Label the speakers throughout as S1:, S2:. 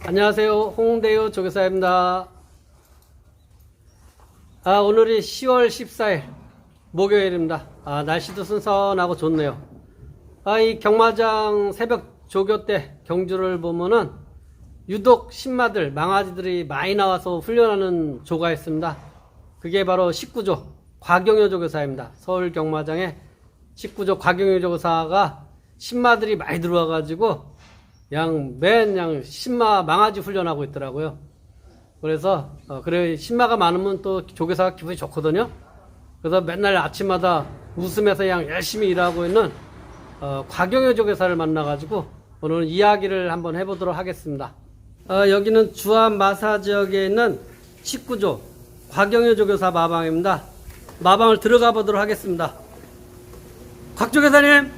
S1: 안녕하세요. 홍대유 조교사입니다. 오늘이 10월 14일 목요일입니다. 날씨도 선선하고 좋네요. 이 경마장 새벽 조교 때 경주를 보면은 유독 신마들, 망아지들이 많이 나와서 훈련하는 조가 있습니다. 그게 바로 19조 곽영효 조교사입니다. 서울 경마장에 19조 곽영효 조교사가 신마들이 많이 들어와가지고 맨 신마 망아지 훈련하고 있더라고요. 그래서 그래 신마가 많으면 또 조교사가 기분이 좋거든요. 그래서 맨날 아침마다 웃으면서 그냥 열심히 일하고 있는 곽영효 조교사를 만나가지고 오늘 이야기를 한번 해보도록 하겠습니다. 여기는 주암 마사 지역에 있는 19조 곽영효 조교사 마방입니다. 마방을 들어가 보도록 하겠습니다. 곽 조교사님.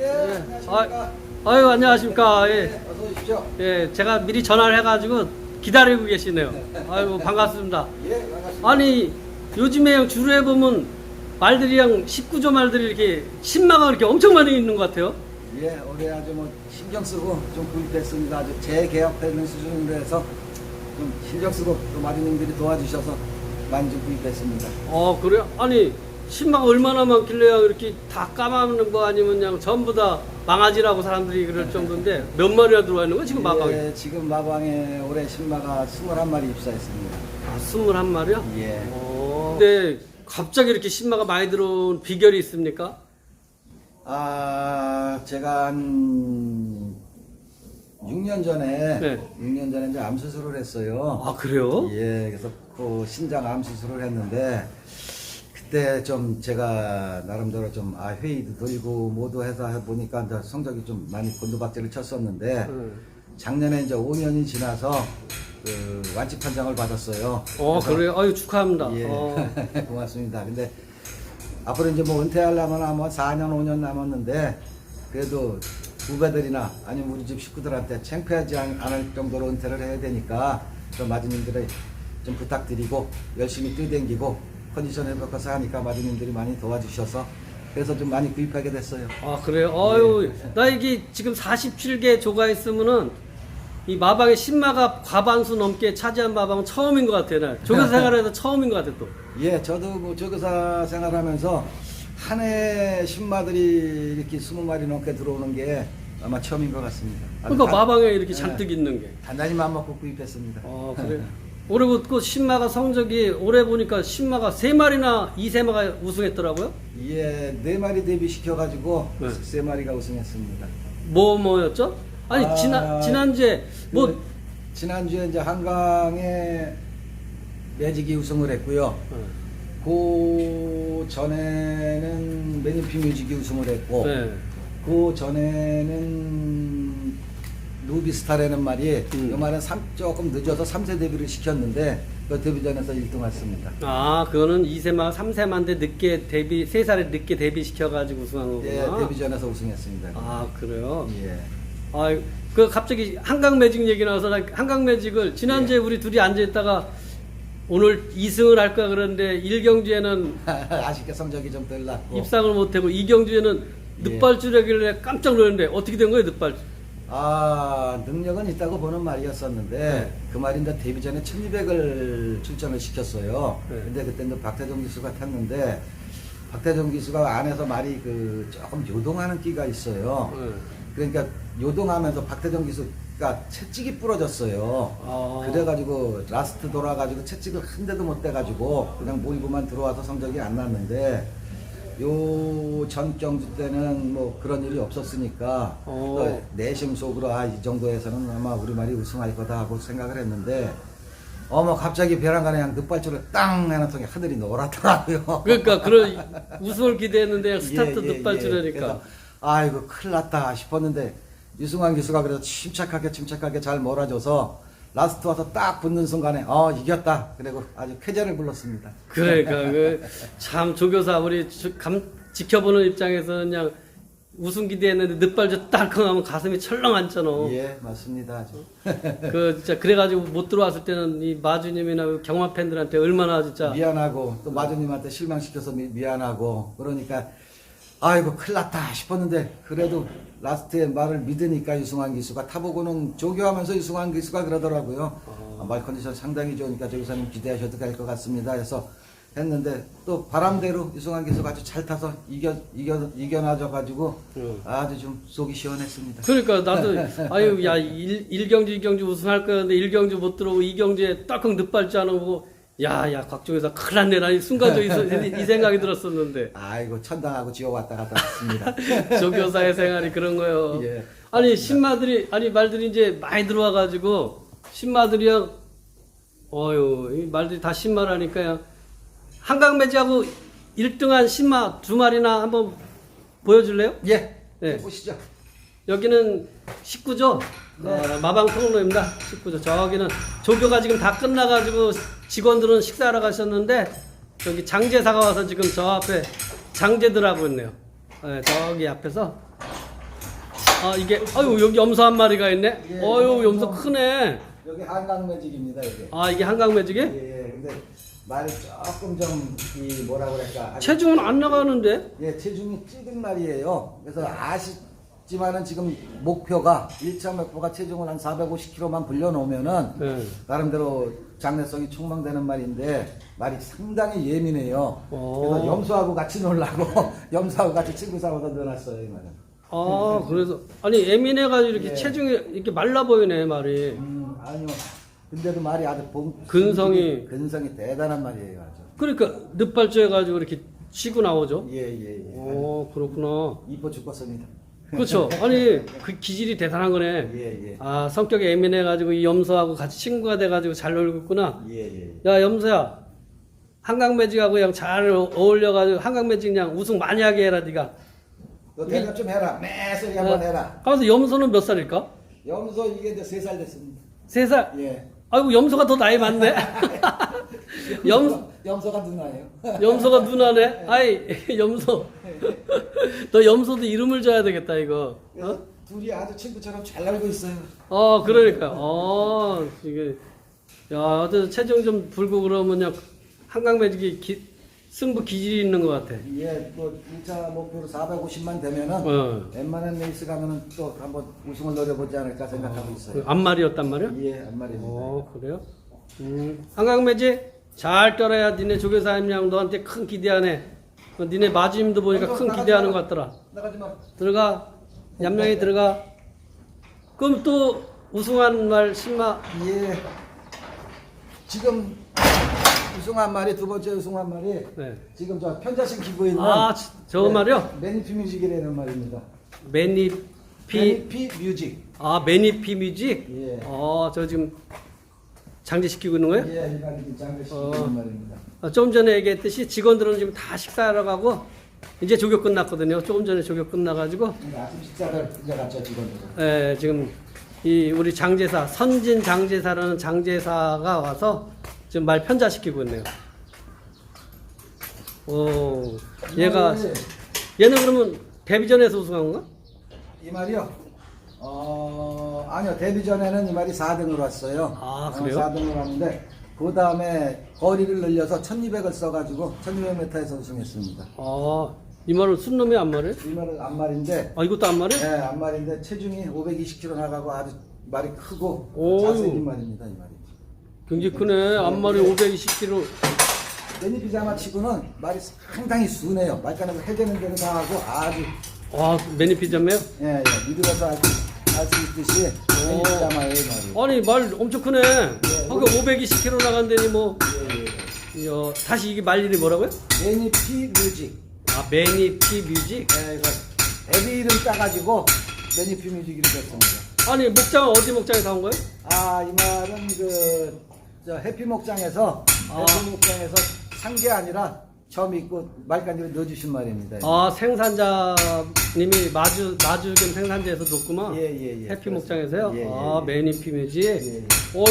S2: 예. 안녕하십니까.
S1: 아유, 안녕하십니까. 예.
S2: 어서 오십시오.
S1: 예, 제가 미리 전화를 해가지고 기다리고 계시네요. 아이고, 반갑습니다.
S2: 예, 반갑습니다.
S1: 아니, 요즘에 주루에 보면 말들이랑 19조 말들이 이렇게 신마가 이렇게 엄청 많이 있는 것 같아요.
S2: 예, 올해 아주 신경 쓰고 좀 구입했습니다. 아주 재개업되는 수준으로 해서 좀 신경 쓰고 또 마주님들이 도와주셔서 많이 좀 구입했습니다.
S1: 그래요? 아니, 신마가 얼마나 많길래 이렇게 다 까마는 거 아니면 그냥 전부 다 망아지라고 사람들이 그럴 정도인데 몇 마리나 들어와 있는 거 지금 마방에?
S2: 예, 지금 마방에 올해 신마가 21마리 입사했습니다.
S1: 21마리요?
S2: 예.
S1: 근데 갑자기 이렇게 신마가 많이 들어온 비결이 있습니까?
S2: 제가 한 6년 전에
S1: 네.
S2: 6년 전에 이제 암 수술을 했어요.
S1: 그래요?
S2: 예, 그래서 그 신장 암 수술을 했는데 그때 좀 제가 나름대로 좀 회의도 들고 모두 해서 보니까 이제 성적이 좀 많이 곤두박질을 쳤었는데 작년에 이제 5년이 지나서 그 완치 판정을 받았어요.
S1: 그래요? 아유, 축하합니다.
S2: 예, 고맙습니다. 근데 앞으로 이제 은퇴하려면 아마 4년, 5년 남았는데 그래도 후배들이나 아니면 우리 집 식구들한테 창피하지 않을 정도로 은퇴를 해야 되니까 좀 마주님들의 좀 부탁드리고 열심히 뛰어댕기고 컨디션 회복해서 하니까 마주님들이 많이 도와주셔서 그래서 좀 많이 구입하게 됐어요.
S1: 그래요? 아유, 나 이게 지금 47개 조가 있으면은 이 마방에 신마가 과반수 넘게 차지한 마방은 처음인 것 같아요. 나 조교사 생활에서 처음인 것 같아요, 또.
S2: 예, 저도 조교사 생활하면서 한 해 신마들이 이렇게 20마리 넘게 들어오는 게 아마 처음인 것 같습니다.
S1: 그러니까 마방에 이렇게 잔뜩 있는 게.
S2: 단단히 마음 먹고 구입했습니다.
S1: 그래요? 올해 그 신마가 성적이 올해 보니까 신마가 3마리나 2세마가 우승했더라고요?
S2: 예, 4마리 데뷔시켜가지고
S1: 네.
S2: 3마리가 우승했습니다.
S1: 뭐였죠? 아니, 지난주에
S2: 지난주에 이제 한강에 매직이 우승을 했고요. 그 전에는 매니피 뮤직이 우승을 했고,
S1: 네.
S2: 그 전에는 루비스타라는 말이 이 말은 조금 늦어서 3세 데뷔를 시켰는데 그 데뷔전에서 1등 했습니다.
S1: 그거는 2세마, 3세마인데 늦게 3살에 늦게 데뷔시켜가지고 우승한 거구나.
S2: 예, 데뷔전에서 우승했습니다.
S1: 그래요?
S2: 예.
S1: 갑자기 한강 매직 얘기 나와서 한강 매직을 지난주에 우리 둘이 앉아있다가 오늘 2승을 할 거야 그러는데 1경주에는
S2: 아쉽게 성적이 좀 덜 났고
S1: 입상을 못하고 2경주에는 늑발주라길래 깜짝 놀랐는데 어떻게 된 거예요, 늑발주?
S2: 능력은 있다고 보는 말이었었는데
S1: 네.
S2: 그 말인데 데뷔전에 1200을 출전을 시켰어요.
S1: 네.
S2: 근데 그때는 박태종 기수가 탔는데 박태종 기수가 안에서 말이 조금 요동하는 끼가 있어요. 그러니까 요동하면서 박태종 기수가 채찍이 부러졌어요. 그래가지고 라스트 돌아가지고 채찍을 한 대도 못 대가지고 그냥 몰고만 들어와서 성적이 안 났는데 요 전 경주 때는 그런 일이 없었으니까 내심 속으로 이 정도에서는 아마 우리말이 우승할 거다 하고 생각을 했는데 갑자기 벼랑간에 그냥 늑발줄을 땅 해놨더니 하늘이 노랗더라고요.
S1: 그러니까 그런 우승을 기대했는데 스타트
S2: 예,
S1: 늑발주라니까.
S2: 아이고 큰일 났다 싶었는데 유승환 기수가 그래서 침착하게 잘 몰아줘서 라스트 와서 딱 붙는 순간에 이겼다. 그리고 아주 쾌재를 불렀습니다.
S1: 그러니까 참 조교사 우리 지켜보는 입장에서는 그냥 우승 기대했는데 늑발주 딸컹하면 가슴이 철렁 앉잖아.
S2: 예, 맞습니다. 아주.
S1: 진짜 그래가지고 못 들어왔을 때는 이 마주님이나 경마 팬들한테 얼마나 진짜
S2: 미안하고 또 마주님한테 실망시켜서 미안하고 그러니까 아이고 큰일 났다 싶었는데 그래도 라스트에 말을 믿으니까 유승환 기수가 타보고는 조교하면서 유승환 기수가 그러더라고요. 말 컨디션 상당히 좋으니까 조교사님 기대하셔도 될 것 같습니다. 그래서 했는데 또 바람대로 유승환 기수가 아주 잘 타서 이겨놔줘가지고 아주 좀 속이 시원했습니다.
S1: 그러니까 나도 아유 야 1경주 2경주 우승할 거였는데 1경주 못 들어오고 2경주에 딱딱 늦발지 안 오고 야야 각종에서 큰일 났네 나 순간적으로 이 생각이 들었었는데
S2: 아이고 천당하고 지옥 왔다 갔다 했습니다.
S1: 조교사의 생활이 그런 거요.
S2: 예.
S1: 아니 신마들이 아니 말들이 이제 많이 들어와가지고 신마들이요 어유 이 말들이 다 신마라니까요. 한강 매지하고 1등한 신마 2마리나 한번 보여줄래요?
S2: 예.
S1: 네.
S2: 보시죠.
S1: 여기는 19조
S2: 네.
S1: 마방 통로입니다. 19조 저기는 조교가 지금 다 끝나가지고 직원들은 식사하러 가셨는데 저기 장제사가 와서 지금 저 앞에 장제들 하고 있네요. 네, 저기 앞에서 아 이게 아유 여기 염소 한 마리가 있네.
S2: 예,
S1: 어유 염소 크네.
S2: 여기 한강 매직입니다. 여기.
S1: 아 이게 한강 매직이?
S2: 예. 근데 말이 조금 좀 이 뭐라 그럴까. 아주
S1: 체중은 안 나가는데?
S2: 예, 체중이 찌든 말이에요. 그래서 아쉽지만은 지금 목표가 1차 목표가 체중을 한 450kg만 불려놓으면은
S1: 네.
S2: 나름대로 장래성이 촉망되는 말인데 말이 상당히 예민해요.
S1: 오.
S2: 그래서 염소하고 같이 놀라고 염소하고 같이 친구 삼아서 넣어놨어요 이 말은.
S1: 아 그래서 아니 예민해가지고 이렇게
S2: 예.
S1: 체중이 이렇게 말라 보이네 말이.
S2: 아니요. 근데도 말이 아주
S1: 근성이
S2: 대단한 말이에요 아주.
S1: 그러니까 늦발주 해가지고 이렇게 치고 나오죠.
S2: 예.
S1: 오 그렇구나.
S2: 이뻐 죽겠습니다.
S1: 그렇죠. 아니 그 기질이 대단한 거네.
S2: 예.
S1: 아 성격이 예민해가지고 이 염소하고 같이 친구가 돼가지고 잘 놀고 있구나.
S2: 예.
S1: 야 염소야 한강 매직하고 그냥 잘 어울려가지고 한강 매직 그냥 우승 많이 하게 해라 네가.
S2: 너 대답 좀 해라. 매소리 한번 해라.
S1: 가면서 염소는 몇 살일까?
S2: 염소 이게 이제 3살 됐습니다.
S1: 3살.
S2: 예.
S1: 아이고 염소가 더 나이 많네.
S2: 염소가 누나예요.
S1: 염소가 누나네. 아이 염소. 너 염소도 이름을 줘야 되겠다 이거.
S2: 그래서 둘이 아주 친구처럼 잘 놀고 있어요.
S1: 그러니까. 이게 야 어쨌든 체중 좀 불고 그러면 그냥 한강 매직이 승부 기질이 있는 것 같아.
S2: 예, 또 1차 목표로 450만 되면은 웬만한 레이스 가면은 또 한번 우승을 노려보지 않을까 생각하고 있어요.
S1: 앞말이었단 말이야?
S2: 예, 앞말입니다.
S1: 그래요? 한강 매직 잘 떨어야 니네 조교사님 양 너한테 큰 기대하네. 니네 마주님도 보니까 큰 기대하는 것 같더라.
S2: 나가지 마.
S1: 들어가. 얌양이 들어가. 그럼 또 우승한 말 신마.
S2: 예. 지금 우승한 말이 두 번째 우승한 말이
S1: 네.
S2: 지금 저 편자신 기고 있는
S1: 저 말이요?
S2: 매니피 뮤직이라는 말입니다.
S1: 매니피
S2: 뮤직.
S1: 매니피 뮤직?
S2: 예.
S1: 저 지금 장제시키고 있는 거예요?
S2: 예, 이 말이 장례시키고 있는 말입니다.
S1: 좀 전에 얘기했듯이 직원들은 지금 다 식사하러 가고 이제 조교 끝났거든요. 조금 전에 조교 끝나가지고
S2: 아침 식사를 이제 갔죠 직원들.
S1: 예, 지금 이 우리 장제사 선진 장제사라는 장제사가 와서 지금 말 편자시키고 있네요. 얘가 얘는 그러면 데뷔전에서 우승한 건가?
S2: 이 말이요? 아니요. 데뷔 전에는 이 말이 4등으로 왔어요.
S1: 아, 그래요?
S2: 4등으로 왔는데 그 다음에 거리를 늘려서 1200을 써가지고 1200m에서 우승했습니다.
S1: 이 말은 순놈이 앞말이에요?
S2: 이 말은 앞말인데
S1: 이것도 앞말이에요?
S2: 네, 앞말인데 체중이 520kg 나가고 아주 말이 크고
S1: 오유.
S2: 잘생긴 말입니다. 이 말이.
S1: 굉장히 크네. 앞말이 520kg.
S2: 매니피자마 치고는 말이 상당히 순해요. 말가락을 해대는 대로 다 하고 아주
S1: 매니피자매요?
S2: 예, 미드에서 알 수 있듯이 매니피자마의 말이.
S1: 아니 말 엄청 크네. 아까 520kg 나간다니 뭐. 다시 이게 말 이름이 뭐라고요?
S2: 매니피 뮤직.
S1: 매니피 뮤직?
S2: 예, 이거 데뷔 이름 따가지고 매니피 뮤직이라고 했습니다.
S1: 아니 목장은 어디 목장에서 온 거예요?
S2: 이 말은 저 해피 목장에서 해피 목장에서 산 게 아니라 처음 있고 말간지로 넣어주신 말입니다.
S1: 생산자님이 마주 겸 생산자에서 놓구만.
S2: 예.
S1: 해피 목장에서요?
S2: 예.
S1: 매니피 뮤직?
S2: 예.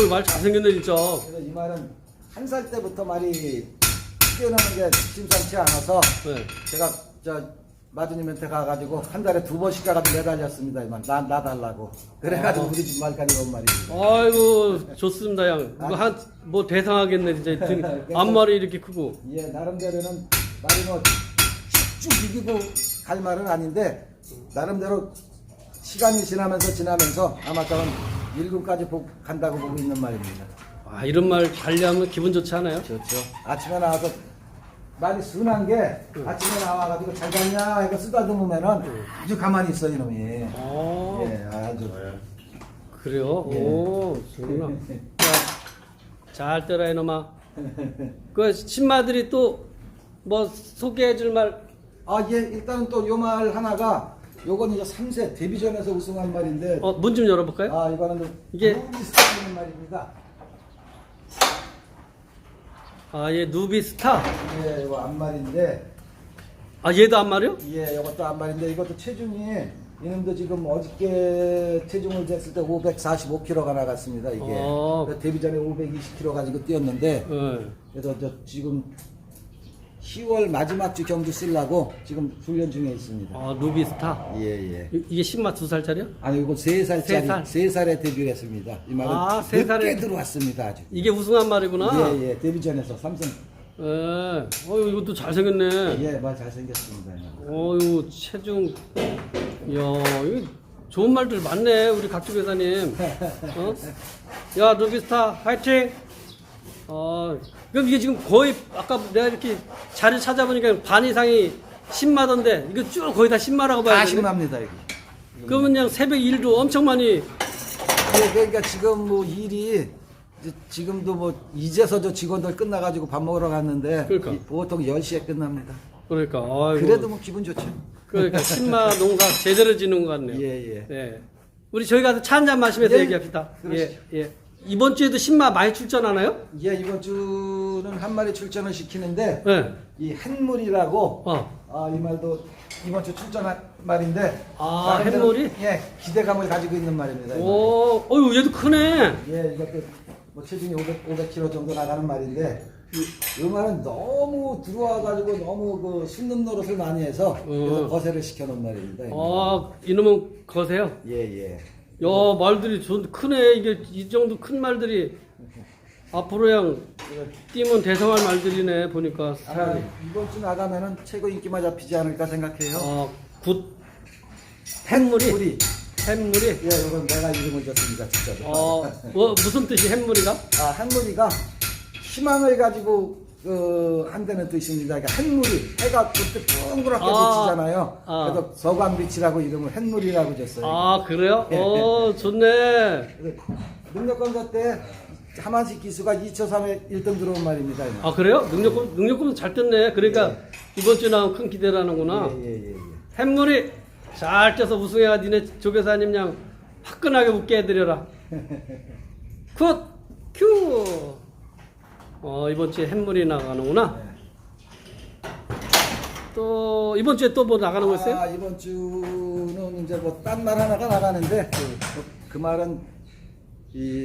S1: 말 잘생겼네 진짜.
S2: 그래서 이 말은 한 살 때부터 말이 뛰어나는 게 심상치 않아서 제가 마주님한테 가가지고 한 달에 2번씩 가가지고 매달렸습니다. 이만 나 달라고. 그래가지고 우리 집 말까지 온 말입니다.
S1: 아이고 좋습니다 양. 이거 뭐 대상하겠네 진짜. 앞말이 이렇게 크고.
S2: 예, 나름대로는 말이 뭐 쭉 이기고 갈 말은 아닌데 나름대로 시간이 지나면서 아마 저는 1군까지 간다고 보고 있는 말입니다.
S1: 아, 이런 말 관리하면 기분 좋지 않아요?
S2: 좋죠. 아침에 나와서 많이 순한 게 아침에 나와가지고 잘 잤냐 이거 쓰다듬으면은 아주 가만히 있어 이놈이. 예, 아주.
S1: 그래요?
S2: 예.
S1: 오, 좋구나. 잘 때라 이놈아. 그 신마들이 또 뭐 소개해줄 말.
S2: 아, 예, 일단은 또 요 말 하나가 요건 이제 3세 데뷔전에서 우승한 말인데.
S1: 문 좀 열어볼까요?
S2: 아, 이거는
S1: 이게-
S2: 루비스타는 말입니다.
S1: 아, 얘 누비스타.
S2: 예, 이거 안말인데.
S1: 아, 얘도 안 말이요?
S2: 예, 이것도 안말인데 이것도 체중이 이놈도 지금 어저께 체중을 쟀을 때 545kg가 나갔습니다. 이게 그래서 데뷔 전에 520kg 가지고 뛰었는데
S1: 예.
S2: 그래서 저 지금 10월 마지막 주 경기 쓰려고 지금 훈련 중에 있습니다.
S1: 아, 누비스타.
S2: 예, 예.
S1: 이게 신마 2살짜리요?
S2: 아니 이거 3살짜리
S1: 세 살.
S2: 3살에 데뷔를 했습니다. 이 말은
S1: 아, 세 살에-
S2: 늦게 들어왔습니다. 아주.
S1: 이게 우승한 말이구나.
S2: 예, 예. 데뷔 전에서 삼성.
S1: 예. 이것도 잘생겼네.
S2: 예, 말 잘생겼습니다.
S1: 어유 체중. 야, 이거 좋은 말들 많네, 우리 각주 회사님. 어? 야, 누비스타, 화이팅! 그럼 이게 지금 거의, 아까 내가 이렇게 자리 찾아보니까 반 이상이 신마던데, 이거 쭉 거의 다 신마라고 봐야
S2: 다
S1: 되네.
S2: 심합니다, 이거.
S1: 그러면 그냥 새벽 일도 엄청 많이,
S2: 예, 그러니까 지금 뭐 일이 이제 지금도 뭐 이제서 저 직원들 끝나가지고 밥 먹으러 갔는데
S1: 그러니까.
S2: 보통 10시에 끝납니다.
S1: 그러니까, 아이고.
S2: 그래도 뭐 기분 좋죠.
S1: 그러니까 신마 농사 제대로 지는 것 같네요.
S2: 예, 예.
S1: 예. 우리 저희 가서 차 한잔 마시면서
S2: 예,
S1: 얘기합시다.
S2: 그러시죠.
S1: 예, 예. 이번 주에도 신마 많이 출전하나요?
S2: 예, 이번 주는 한 마리 출전을 시키는데
S1: 예.
S2: 이 햇물이라고
S1: 어.
S2: 이 말도 이번 주 출전한 말인데
S1: 아,
S2: 나름대로,
S1: 햇물이?
S2: 예, 기대감을 가지고 있는 말입니다. 이
S1: 어유 얘도 크네.
S2: 말은. 예, 이것도 뭐 체중이 500kg 정도 나가는 말인데 이 말은 너무 들어와가지고 너무 그 순놈 노릇을 많이 해서 그래서 거세를 시켜놓은 말입니다. 이 말은.
S1: 이놈은 거세요.
S2: 예, 예.
S1: 야, 말들이 크네. 이게 이 정도 큰 말들이 앞으로 그냥 뛰면 대성할 말들이네. 보니까
S2: 아마
S1: 사람이.
S2: 이번 주 나가면은 최고 인기만 잡히지 않을까 생각해요.
S1: 굿. 햇물이.
S2: 햇물이.
S1: 햇물이.
S2: 예, 이건 내가 이름을 줬습니다, 직접.
S1: 무슨 뜻이 햇물이가?
S2: 아, 햇물이가 희망을 가지고 한다는 뜻입니다. 그러니까 햇물이 해가 그때 둥그렇게 비치잖아요. 그래서 서광빛이라고 이름을 햇물이라고 줬어요.
S1: 아, 그래요? 좋네.
S2: 능력검사 때 하만식 기수가 2초 3에 1등 들어온 말입니다.
S1: 아, 그래요? 능력금은 잘 떴네. 그러니까 이번 주 나오면 큰 기대라는구나.
S2: 예.
S1: 햇물이 잘 쪄서 우승해가 니네 조교사님 양 화끈하게 웃게 해드려라. 굿! 큐! 이번 주에 햇물이 나가는구나. 또 이번 주에 또 뭐 나가는 거 있어요?
S2: 이번 주는 이제 뭐 딴 말 하나가 나가는데 그 말은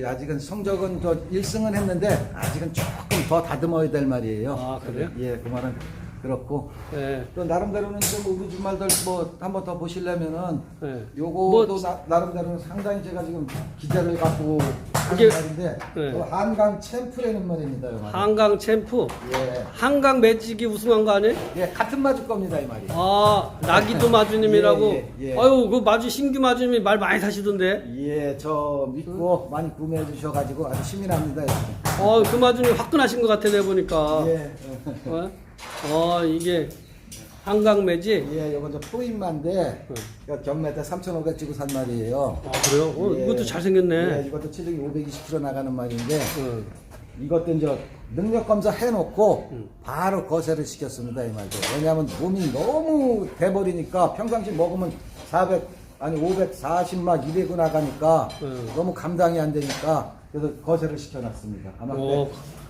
S2: 아직은 성적은 1승은 했는데 아직은 조금 더 다듬어야 될 말이에요.
S1: 아, 그래요?
S2: 예, 그 말은 그렇고
S1: 네.
S2: 또 나름대로는 좀 우리 주말들 뭐 한번 더 보시려면은
S1: 네.
S2: 요거도 나름대로는 상당히 제가 지금 기대를 갖고 하는
S1: 이게-
S2: 말인데
S1: 네.
S2: 또 한강 챔프라는 말입니다. 이 말은.
S1: 한강 챔프.
S2: 예,
S1: 한강 매직이 우승한 거 아니에요?
S2: 예, 같은 마주 겁니다 이 말이.
S1: 나기도 마주님이라고.
S2: 예.
S1: 아유, 그 마주 신규 마주님이 말 많이 사시던데.
S2: 예, 저 믿고 많이 구매해 주셔가지고 아주 힘이 납니다.
S1: 그 마주님 화끈하신 것 같아, 내 보니까.
S2: 예,
S1: 이게 한강 매직.
S2: 예, 요건 저 프로인마인데 경매 때 3,500 주고 산 말이에요.
S1: 그래요?
S2: 예.
S1: 이것도 잘생겼네.
S2: 예, 이것도 체중이 520kg 나가는 말인데 이것도 이제 능력 검사 해놓고 바로 거세를 시켰습니다 이 말도. 왜냐하면 몸이 너무 돼버리니까 평상시 먹으면 540막 200은 나가니까 너무 감당이 안 되니까 그래서 거세를 시켜놨습니다. 아마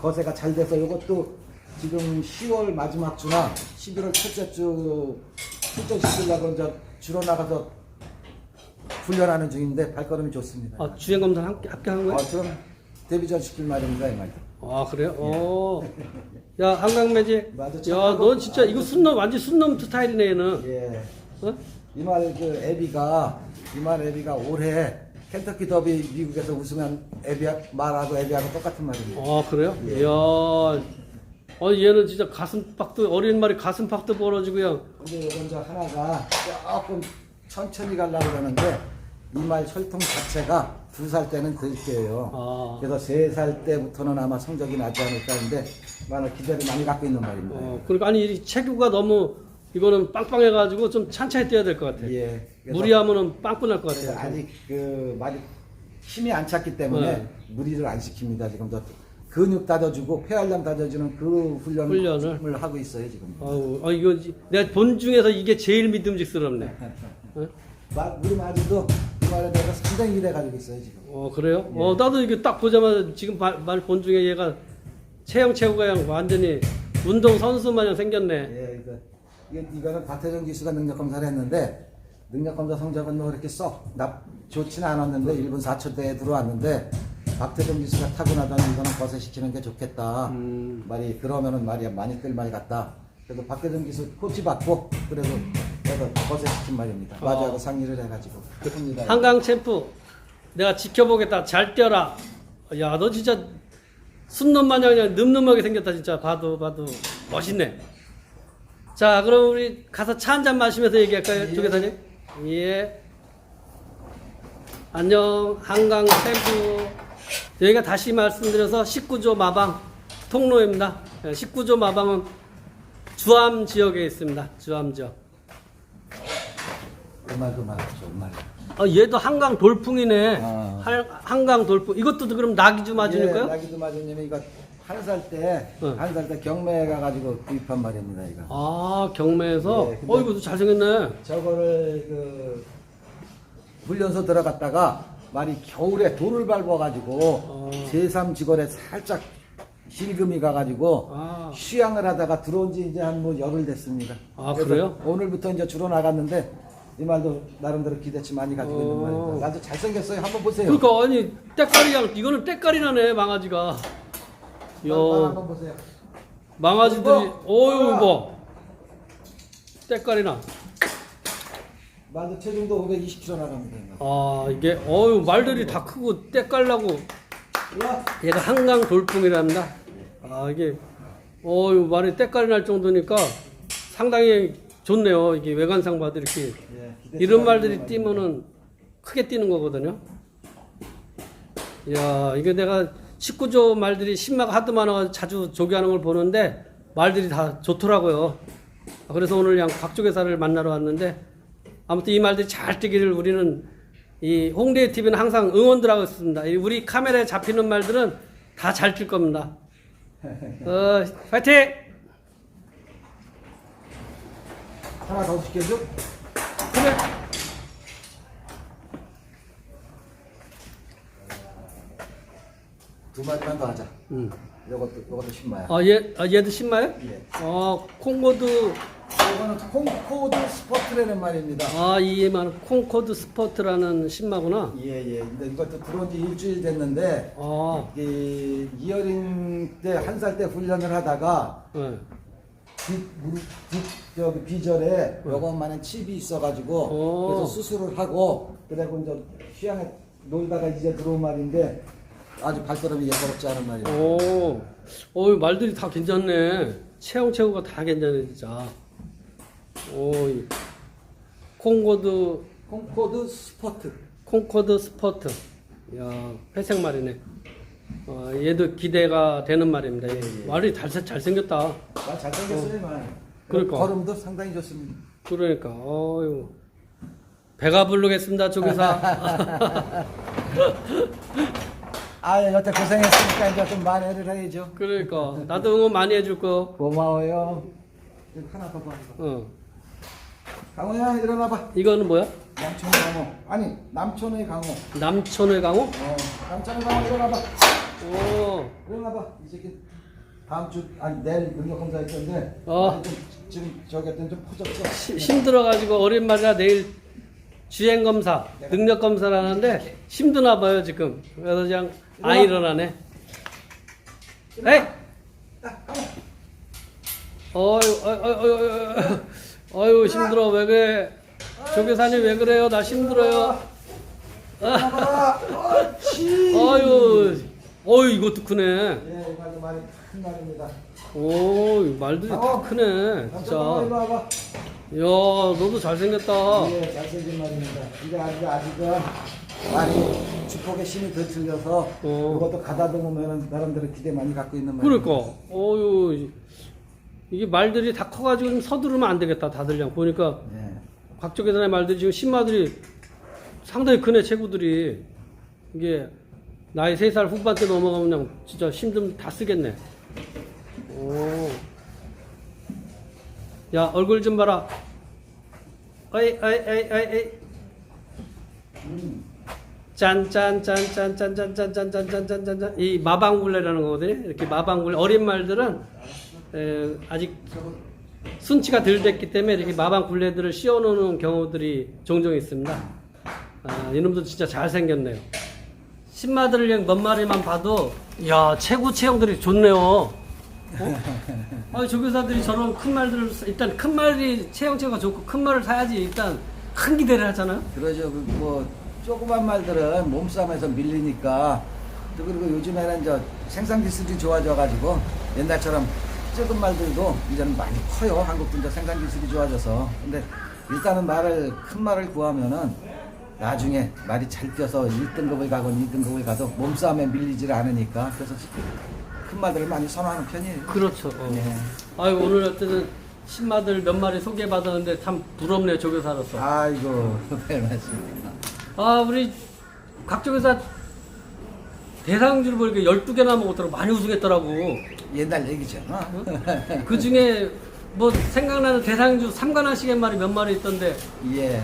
S2: 거세가 잘 돼서 이것도 지금 10월 마지막 주나 11월 첫째 주 출전시키려고 이제 주로 나가서 훈련하는 중인데 발걸음이 좋습니다.
S1: 주행 검사 함께 한 거예요?
S2: 그럼 데뷔전 시킬 말입니다 이 말도.
S1: 그래요? 야, 한강 매직.
S2: 맞아,
S1: 야, 넌 진짜 이거 순놈 완전 순놈 스타일이네 얘는.
S2: 예.
S1: 어?
S2: 이말 애비가 올해 켄터키 더비 미국에서 우승한 말하고 애비하고 똑같은 말입니다.
S1: 그래요?
S2: 예.
S1: 이야. 얘는 진짜 가슴팍도 어린 말이 가슴팍도 벌어지고요.
S2: 근데 이건 저 하나가 조금 천천히 가려고 그러는데 이말 혈통 자체가 2살 때는 들게요.
S1: 아.
S2: 그래서 3살 때부터는 아마 성적이 나지 않을까 하는데 많은 기대를 많이 갖고 있는 말입니다.
S1: 그러니까 아니 이 체구가 너무 이거는 빵빵해가지고 좀 찬찬히 뛰어야 될 것 같아.
S2: 예. 그래서-
S1: 무리하면은 빵꾸 날 것
S2: 그래서
S1: 같아요.
S2: 아직 많이 힘이 안 찼기 때문에
S1: 네.
S2: 무리를 안 시킵니다. 지금 더 근육 다져주고 폐활량 다져주는 그 훈련을 하고 있어요 지금.
S1: 이거 내가 본 중에서 이게 제일 믿음직스럽네. 어?
S2: 우리 마주도 이 말에 대해서 상당히 기대 가지고 있어요 지금.
S1: 그래요?
S2: 예.
S1: 나도 이게 딱 보자마자 지금 말 본 중에 얘가 체구가 그냥 완전히 운동 선수 마냥 생겼네.
S2: 예, 이거는 박태정 기수가 능력 검사를 했는데 능력 검사 성적은 뭐 그렇게 좋지는 않았는데 1분 4초대에 들어왔는데 박태정 기수가 타고나더니 이거는 거세시키는 게 좋겠다. 그러면은 말이야 많이 끌 말 같다. 그래서 박태정 기수 코치 받고 그래서 거세시킨 말입니다. 마주하고 상의를 해가지고 합니다.
S1: 한강 챔프 내가 지켜보겠다. 잘 뛰어라. 야, 너 진짜 순놈 마냥 그냥 늠름하게 생겼다. 진짜 봐도 멋있네. 자, 그럼 우리 가서 차 한 잔 마시면서 얘기할까요?
S2: 예.
S1: 조계사님? 예. 안녕. 한강 챔프. 여기가 다시 말씀드려서 19조 마방 통로입니다. 19조 마방은 주암 지역에 있습니다. 주암 지역.
S2: 정말 정말.
S1: 얘도 한강 돌풍이네.
S2: 아.
S1: 한강 돌풍. 이것도 그럼 낙이주 맞으니까요?
S2: 나기도 맞으면 이거 한 살 때 경매에 가가지고 구입한 말입니다 이거.
S1: 경매에서?
S2: 예, 근데-
S1: 이것도 잘생겼네.
S2: 저거를 훈련소 들어갔다가 말이 겨울에 돌을 밟아가지고 제3지골에 살짝 실금이 가가지고 휴양을 하다가 들어온 지 이제 한 열흘 됐습니다. 그래서
S1: 그래요?
S2: 오늘부터 이제 주로 나갔는데 이 말도 나름대로 기대치 많이 가지고 있는 말입니다. 아주 잘생겼어요. 한번 보세요.
S1: 그러니까 아니 때깔이 이거는 때깔이 나네 망아지가.
S2: 한번 보세요.
S1: 망아지들이 이거 때깔이 나.
S2: 말도 체중도 520kg 나갑니다.
S1: 이게 말들이 다 크고 때깔 나고.
S2: 우와.
S1: 얘가 한강 돌풍이랍니다. 이게 말이 때깔이 날 정도니까 상당히 좋네요. 이게 외관상 봐도 이렇게
S2: 예,
S1: 이런 말들이 뛰면은 크게 뛰는 거거든요. 이야, 이게 내가 19조 말들이 신마가 하도 많아서 자주 조교하는 걸 보는데 말들이 다 좋더라고요. 그래서 오늘 그냥 박조계사를 만나러 왔는데 아무튼 이 말들이 잘 뛰기를 우리는 이 홍대 TV는 항상 응원들 하고 있습니다. 우리 카메라에 잡히는 말들은 다 잘 뛸 겁니다. 파이팅!
S2: 하나 더 시켜줘?
S1: 그래.
S2: 두 마리만 더 하자. 요것도 신마야.
S1: 얘도 신마요?
S2: 예.
S1: 콩고드.
S2: 이거는 콩코드 스포트라는 말입니다.
S1: 이 말은 콩코드 스포트라는 신마구나.
S2: 예. 근데 이것도 들어온 지 일주일 됐는데, 이어링 때, 한 살 때 훈련을 하다가,
S1: 네.
S2: 비절에 요것만한 칩이 있어가지고, 그래서 수술을 하고, 그리고 이제 휴양에 놀다가 이제 들어온 말인데, 아주 발걸음이 예사롭지 않은 말이에요.
S1: 말들이 다 괜찮네. 체형체구가 다 괜찮네, 진짜.
S2: 콩코드 스포트.
S1: 콩코드 스포트. 야, 회색 말이네. 얘도 기대가 되는 말입니다. 말이 잘생겼다.
S2: 잘생겼어요, 말.
S1: 그러니까.
S2: 걸음도 상당히 좋습니다.
S1: 그러니까, 배가 부르겠습니다, 조교사.
S2: 여태 고생했으니까 이제 좀 만회를 해야죠.
S1: 그러니까, 나도 응원 많이 해줄 거.
S2: 고마워요. 여기 하나 더 봐. 강호야, 일어나봐.
S1: 이거는 뭐야?
S2: 남촌의 강호. 아니, 남촌의 강호.
S1: 남촌의 강호?
S2: 남촌의 강호, 일어나봐.
S1: 오.
S2: 일어나봐. 이 새끼 다음 주, 내일 능력 검사 있던데. 지금 저기 했더니 좀 퍼졌어.
S1: 힘들어가지고 어린 말이라 내일 주행 검사, 능력 검사를 하는데 힘드나 봐요 지금. 그래서 그냥 안 일어나네. 에이! 어유 힘들어. 왜 그래? 조교사님 왜 그래요? 나 힘들어요. 이것도 크네.
S2: 예, 이거 말이 큰 말입니다.
S1: 말들이 다 크네. 진짜. 너도 잘생겼다.
S2: 예, 잘생긴 말입니다. 근데 아직은 많이 주폭의 힘이 더 들려서 그것도 가다듬으면 나름대로 기대 많이 갖고 있는 말입니다.
S1: 그러니까, 이게 말들이 다 커가지고 좀 서두르면 안 되겠다. 다들 그냥 보니까
S2: 예.
S1: 각종의 말들이 지금 신마들이 상당히 크네, 체구들이. 이게 나이 3살 후반대 넘어가면 그냥 진짜 힘 좀 다 쓰겠네. 오. 야, 얼굴 좀 봐라. 어이. 짠짠짠짠짠짠짠짠짠짠짠짠. 이 마방굴레라는 거거든요. 이렇게 마방굴레. 어린 말들은 아직 순치가 덜 됐기 때문에 이렇게 마방굴레들을 씌워놓는 경우들이 종종 있습니다. 이놈도 진짜 잘생겼네요. 신마들을 그냥 몇 마리만 봐도, 이야, 체구 체형들이 좋네요. 조교사들이 저런 큰 말들을, 일단 큰 말이 체형체가 좋고 큰 말을 사야지 일단 큰 기대를 하잖아요.
S2: 그러죠. 뭐 조그만 말들은 몸싸움에서 밀리니까 또 그리고 요즘에는 생산 기술이 좋아져가지고 옛날처럼 작은 말들도 이제는 많이 커요. 한국도 이제 생산 기술이 좋아져서. 근데 일단은 큰 말을 구하면은 나중에 말이 잘 뛰어서 1등급을 가건 2등급을 가도 몸싸움에 밀리질 않으니까 그래서 큰 말들을 많이 선호하는 편이에요.
S1: 그렇죠.
S2: 네.
S1: 오늘 어쨌든 신마들 몇 마리 소개받았는데 참 부럽네요, 조교사로서.
S2: 아이고, 별 말씀입니다.
S1: 우리 각조교사 대상주를 보니까 12개나 먹었더라고. 많이 우승했더라고.
S2: 옛날 얘기죠.
S1: 그 중에 뭐 생각나는 대상주 3관왕씩의 말이 몇 마리 있던데.
S2: 예.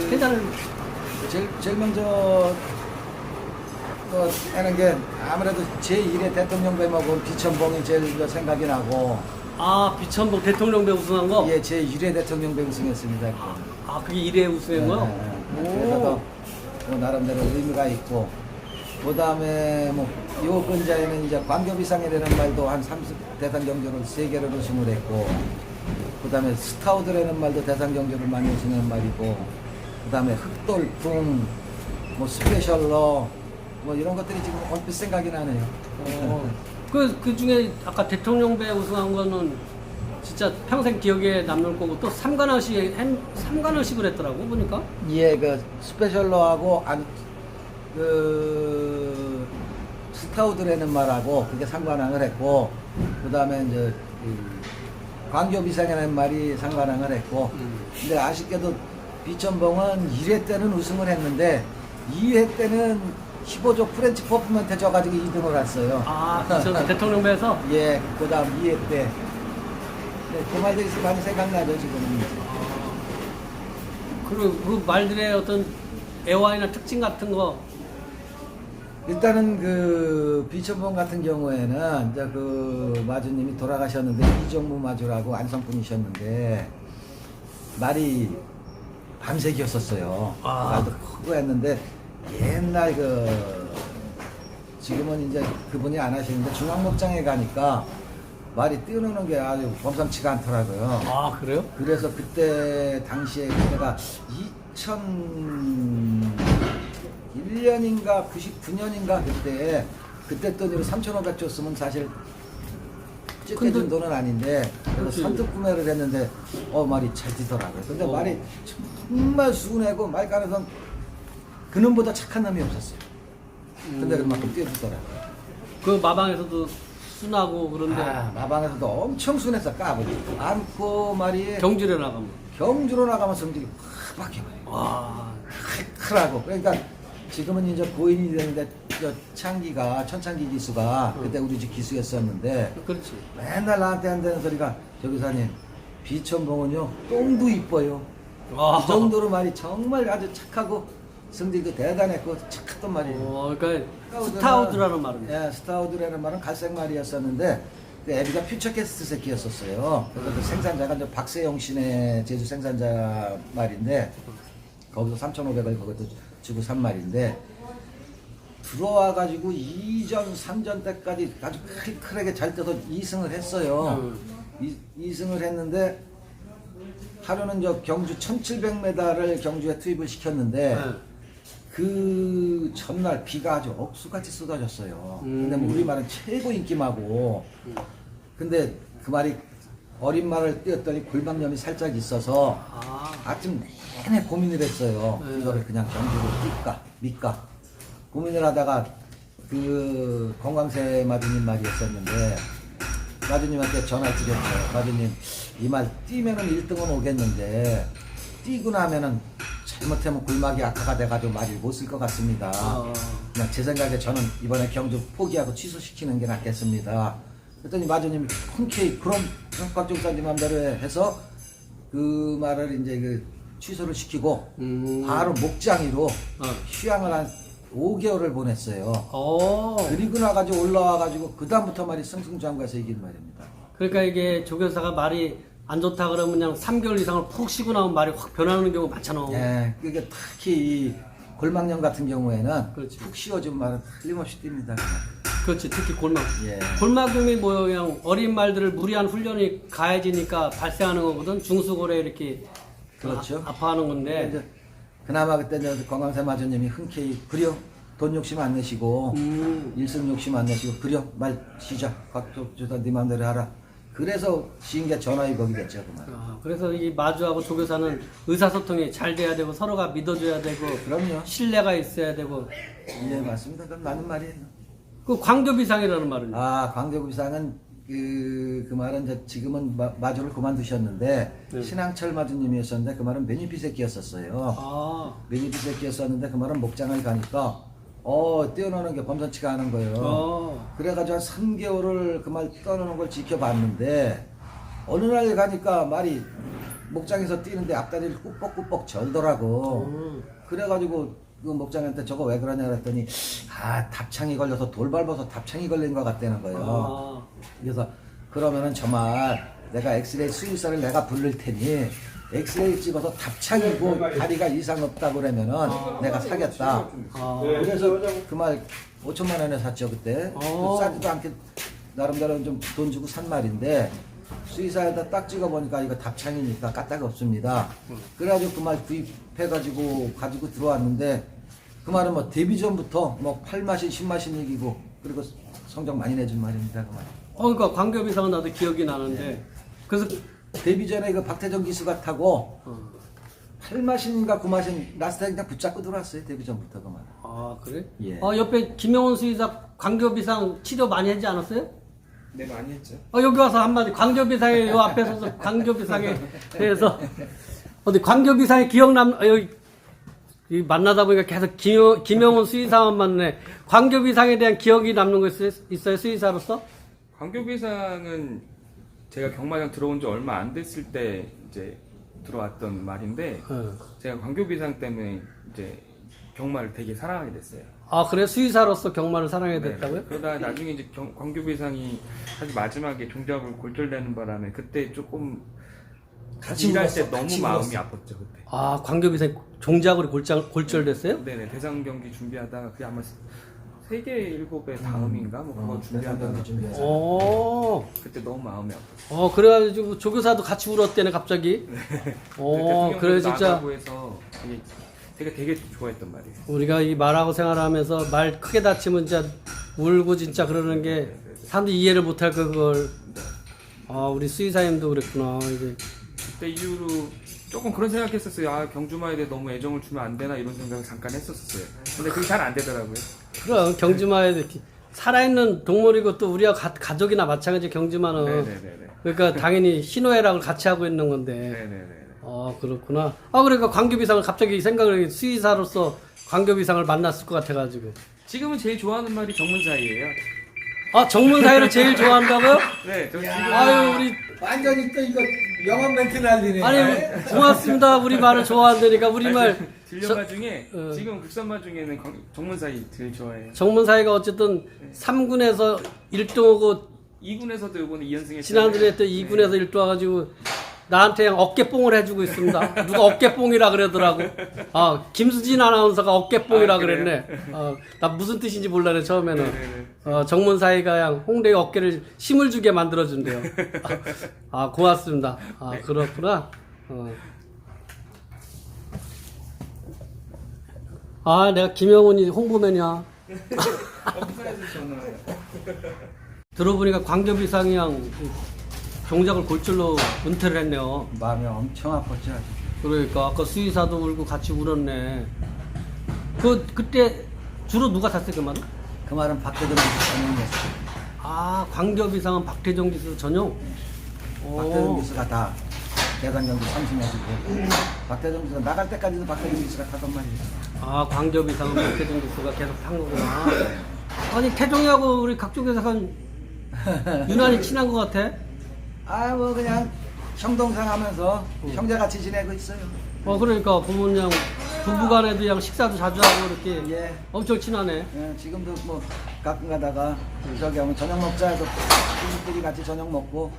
S1: 괜찮아요.
S2: 제일 먼저 하는 게 아무래도 제1회 대통령 배먹은 비천봉이 제일 생각이 나고.
S1: 비천봉 대통령 배 우승한 거?
S2: 예, 제1회 대통령 배 우승했습니다.
S1: 그게 1회 우승한 거요?
S2: 그래서 뭐 나름대로 의미가 있고, 그 다음에 요 근자에는 이제 광교비상이라는 말도 한 30 대상 경주를 3개를 우승을 했고, 그 다음에 스타우드라는 말도 대상 경주를 많이 우승한 말이고, 그 다음에 흑돌풍, 스페셜러, 이런 것들이 지금 얼핏 생각이 나네요.
S1: 그 중에 아까 대통령배 우승한 거는 진짜 평생 기억에 남는 거고 또 3관왕씩을 했더라고 보니까.
S2: 예, 스페셜러하고 스타우드라는 말하고 그게 3관왕을 했고, 그 다음에 이제 광교비상이라는 말이 3관왕을 했고, 근데 아쉽게도 비천봉은 1회 때는 우승을 했는데 2회 때는 15조 프렌치 퍼프먼트에 져가지고 2등을 했어요.
S1: 대통령배에서?
S2: 예, 그 다음 2회 때. 네, 그 말들이 많이 생각나죠, 지금은.
S1: 그리고 그 말들의 어떤 애화이나 특징 같은 거?
S2: 일단은 비천봉 같은 경우에는 이제 마주님이 돌아가셨는데 이정무 마주라고 안성분이셨는데 말이 밤새기였었어요. 말도 크고 했는데 옛날 지금은 이제 그분이 안 하시는데 중앙목장에 가니까 말이 뛰어노는 게 아주 범상치가 않더라고요.
S1: 그래요?
S2: 그래서 그때 당시에 그때가 2001년인가 99년인가 그때 돈으로 3,500 줬으면 사실 찢겨진 돈은 아닌데 그래서 선뜻 구매를 했는데 말이 잘 뛰더라고요. 근데 말이 정말 순하고 말간에선 그놈보다 착한 놈이 없었어요. 근데 그만큼 뛰어주더라고요.
S1: 그 마방에서도 순하고 그런데.
S2: 마방에서도 엄청 순해서 까버리. 않고 말이.
S1: 경주로 나가면.
S2: 경주로 나가면 성질이 확 바뀌어요. 칼칼하고. 그러니까 지금은 이제 고인이 되는데 천창기 기수가 그때 우리 집 기수였었는데.
S1: 그렇지.
S2: 맨날 나한테 한다는 소리가 조교사님 비천봉은요 똥도 이뻐요. 그 정도로 말이 정말 아주 착하고 성질도 대단했고 착했던 말이에요.
S1: 그러니까 스타우드라는 말은.
S2: 예, 스타우드라는 말은 갈색 말이었었는데 그 애비가 퓨처캐스트 새끼였었어요. 그래서 그 생산자가 이제 박세영 씨네 제주 생산자 말인데 거기서 3,500을 그것도 주고 산 말인데 들어와가지고 2전, 3전 때까지 아주 클하게 잘 떠서 2승을 했어요. 2승을 했는데 하루는 경주 1700m를 경주에 투입을 시켰는데 그 전날 비가 아주 억수같이 쏟아졌어요. 근데 우리 말은 최고 인기마고 근데 그 말이 어린 말을 띄었더니 골방염이 살짝 있어서
S1: 아,
S2: 아침 내내 고민을 했어요.
S1: 네.
S2: 이거를 그냥 경주로 뛸까 믿까 고민을 하다가 그 건강세 마주님 말이었었는데 마주님한테 전화를 드렸죠. 마주님 이 말 뛰면은 1등은 오겠는데 뛰고 나면은 잘못하면 골막이 악화가 돼가지고 말이 못 쓸 것 같습니다. 그냥 제 생각에 저는 이번에 경주 포기하고 취소시키는 게 낫겠습니다. 그랬더니 마주님이 흔쾌히 그럼 곽종사님 맘대로 해서 그 말을 이제 그 취소를 시키고 바로 목장이로 휴양을 한 5개월을 보냈어요. 그리고 나가지고 올라와가지고 그 다음부터 말이 승승장구해서 이긴 말입니다.
S1: 그러니까 이게 조교사가 말이 안 좋다 그러면 그냥 3개월 이상을 푹 쉬고 나면 말이 확 변하는 경우 많잖아.
S2: 예, 그게 특히 이 골막염 같은 경우에는
S1: 그렇지.
S2: 푹 쉬어준 말은 틀림없이 뜁니다. 그냥.
S1: 그렇지, 특히 골막.
S2: 예.
S1: 골막염이 뭐 그냥 어린 말들을 무리한 훈련이 가해지니까 발생하는 거거든. 중수골에 이렇게
S2: 그렇죠.
S1: 아파하는 건데.
S2: 이제 그나마 그때 이제 건강세 마주님이 흔쾌히 그려 돈 욕심 안 내시고 일승 욕심 안 내시고 그려 말 시작 곽종사 네 맘대로 하라. 그래서 시인 게 전화위 거기 됐죠 그 말.
S1: 그래서 이 마주하고 조교사는 의사소통이 잘 돼야 되고 서로가 믿어줘야 되고
S2: 그럼요.
S1: 신뢰가 있어야 되고.
S2: 예 맞습니다. 그건 맞는 말이에요.
S1: 그 광교비상이라는 말은.
S2: 아 광교비상은 그 말은 이제 지금은 마주를 그만두셨는데
S1: 네.
S2: 신앙철 마주님이었었는데 그 말은 매니피 새끼였었어요.
S1: 아,
S2: 매니피 새끼였었는데 그 말은 목장을 가니까 뛰어노는 게 범선치가 않은 거예요. 그래가지고 한 3개월을 그 말 떠나는 걸 지켜봤는데 어느 날 가니까 말이 목장에서 뛰는데 앞다리를 꾸벅꾸벅 절더라고. 그래가지고 그 목장한테 저거 왜 그러냐 그랬더니 답창이 걸려서 돌 밟아서 답창이 걸린 것 같다는 거예요. 그래서 그러면은 정말 내가 엑스레이 수의사를 내가 부를 테니 엑스레이 찍어서 답창이고 다리가 이상 없다고 그러면은 내가 사겠다. 그래서 그 말 5천만 원에 샀죠 그때. 싸지도 않게 나름대로 좀 돈 주고 산 말인데 수의사에다 딱 찍어보니까 이거 답창이니까 까딱 없습니다. 그래가지고 그 말 구입해가지고 가지고 들어왔는데 그 말은 뭐 데뷔 전부터 뭐 8마신 10마신 이기고 그리고 성적 많이 내준 말입니다 그 말.
S1: 그러니까 광교비상은 나도 기억이 나는데 그래서
S2: 데뷔 전에 그 박태정 기수가 타고 8마신인가 9마신 라스트에 그냥 붙잡고 들어왔어요 데뷔 전부터 그 말.
S1: 아 그래?
S2: 예.
S1: 옆에 김영훈 수의사 광교비상 치료 많이 하지 않았어요?
S3: 네 많이 했죠.
S1: 여기 와서 한마디 광교비상에 요 앞에 서서 광교비상에 대해서 어디 광교비상에 여기 만나다 보니까 계속 김영훈 수의사만 만네. 광교비상에 대한 기억이 남는 거 있어요 수의사로서?
S3: 광교비상은 제가 경마장 들어온 지 얼마 안 됐을 때 이제 들어왔던 말인데 제가 광교비상 때문에 이제 경마를 되게 사랑하게 됐어요.
S1: 아 그래 수의사로서 경마를 사랑하게 됐다고요?
S3: 그러다 나중에 이제 광교비상이 사실 마지막에 종잡을 골절되는 바람에 그때 조금
S2: 같이
S3: 일할
S2: 울었어,
S3: 때 너무
S2: 같이
S3: 마음이
S2: 울었어.
S3: 아팠죠 그때.
S1: 아 광교비상 종작으로 골절됐어요?
S3: 네네 대상 경기 준비하다가 그게 아마 세계 7의 다음인가 뭐 그거 준비하다가
S2: 준비해서.
S1: 오.
S3: 그때 너무 마음이 아팠어요.
S1: 그래가지고 조교사도 같이 울었대네 갑자기. 그래 진짜
S3: 나가고 해서 되게 좋아했단 말이에요.
S1: 우리가 이 말하고 생활하면서 말 크게 다치면 진짜 울고 진짜 그러는 게 사람들이 이해를 못할 그걸. 우리 수의사님도 그랬구나 이제.
S3: 그때 이후로 조금 그런 생각했었어요. 경주마에 대해 너무 애정을 주면 안 되나 이런 생각을 잠깐 했었어요. 근데 그게 잘 안 되더라고요.
S1: 그럼 경주마에 이렇게 살아있는 동물이고 또 우리와 가족이나 마찬가지 경주마는.
S3: 네네네네.
S1: 그러니까 당연히 희노애락을 같이 하고 있는 건데.
S3: 네네네.
S1: 그렇구나. 그러니까 광교비상을 갑자기 생각을 수의사로서 광교비상을 만났을 것 같아가지고.
S3: 지금은 제일 좋아하는 말이 정문사이예요.
S1: 정문사이를 제일 좋아한다고요?
S3: 네, 저 지금
S1: 아유 우리
S2: 완전히 또 이거 영업 멘트 날리네.
S1: 아니 고맙습니다. 우리 말을 좋아한다니까 우리 말.
S3: 딜러마 중에 지금 국산마 중에는 정문사이 제일 좋아해요.
S1: 정문사이가 어쨌든 3군에서 1등하고
S3: 2군에서도 이번에 2연승 했잖아요.
S1: 지난주에 또 2군에서 1등 와가지고 나한테 그냥 어깨뽕을 해주고 있습니다. 누가 어깨뽕이라 그러더라고. 김수진 아나운서가 어깨뽕이라
S3: 그래요?
S1: 그랬네. 나 무슨 뜻인지 몰라네 처음에는.
S3: 네네네.
S1: 정문사이가 그냥 홍대의 어깨를 힘을 주게 만들어준대요. 고맙습니다. 그렇구나. 내가 김영훈이 홍보맨이야.
S3: 부산에서 저는
S1: 들어보니까 광교비상이랑 경작을 골절로 은퇴를 했네요.
S2: 마음이 엄청 아팠죠. 아주.
S1: 그러니까 아까 수의사도 울고 같이 울었네. 그때 주로 누가 탔어요 그 말은?
S2: 그 말은 박대정 기수 전용이었어요.
S1: 아 광교비상은 박태정 기수 전용.
S2: 박대정 기수가 다 대상 경기 30년이고 박대정 기수가 나갈 때까지도 박대정 기수가 타던 말이에요.
S1: 아 광교비상은 박태정 기수가 계속 탄 거구나. 아니 태종이하고 우리 각종에서는 유난히 친한 것 같아.
S2: 아 뭐 그냥 형동생 하면서 형제같이 지내고 있어요.
S1: 그러니까 부모님 부부간에도 그냥 식사도 자주 하고 이렇게
S2: 예.
S1: 엄청 친하네.
S2: 예, 지금도 뭐 가끔 가다가 저기 하면 저녁 먹자 해서 부부끼리 같이 저녁 먹고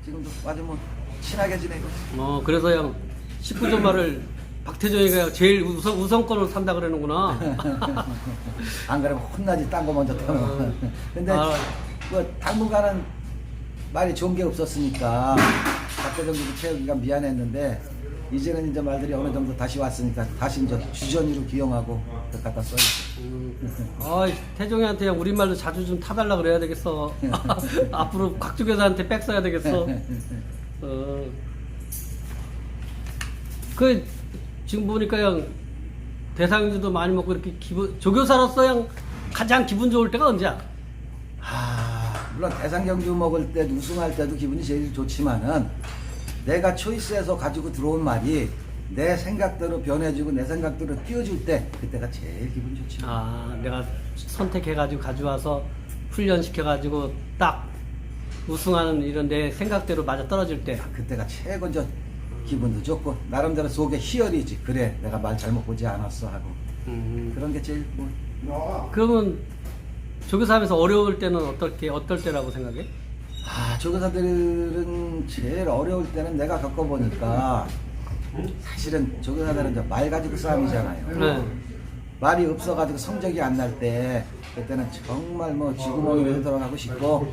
S2: 지금도 아주 뭐 친하게 지내고 있어요.
S1: 그래서 그냥 19점 말을 박태정이가 제일 우선권으로 산다 그러는구나.
S2: 안 그러면 혼나지 딴 거 먼저 타면. 근데 뭐 당분간은 말이 좋은 게 없었으니까 박대정 기수 채우기가 미안했는데 이제는 이제 말들이 어느 정도 다시 왔으니까 다시 이제 주전으로 기용하고 갖다 써있어요.
S1: 태종이한테 그냥 우리말로 자주 좀 타달라 그래야 되겠어. 앞으로 각주교사한테 백 써야 되겠어. 지금 보니까 그냥 대상주도 많이 먹고 이렇게 조교사로서 그냥 가장 기분 좋을 때가 언제야?
S2: 물론 대상 경주 먹을 때 우승할 때도 기분이 제일 좋지만은 내가 초이스해서 가지고 들어온 말이 내 생각대로 변해주고 내 생각대로 띄워줄 때 그때가 제일 기분 좋지.
S1: 내가 선택해가지고 가져와서 훈련시켜가지고 딱 우승하는 이런 내 생각대로 맞아 떨어질 때.
S2: 그때가 최고 기분도 좋고 나름대로 속에 희열이지. 그래 내가 말 잘못 보지 않았어 하고 그런 게 제일 뭐.
S1: 그러면 조교사하면서 어려울 때는 어떨 때라고 생각해?
S2: 조교사들은 제일 어려울 때는 내가 겪어보니까 사실은 조교사들은 이제 말 가지고 싸움이잖아요.
S1: 네.
S2: 말이 없어가지고 성적이 안 날 때 그때는 정말 뭐 쥐구멍이로 들어가고 싶고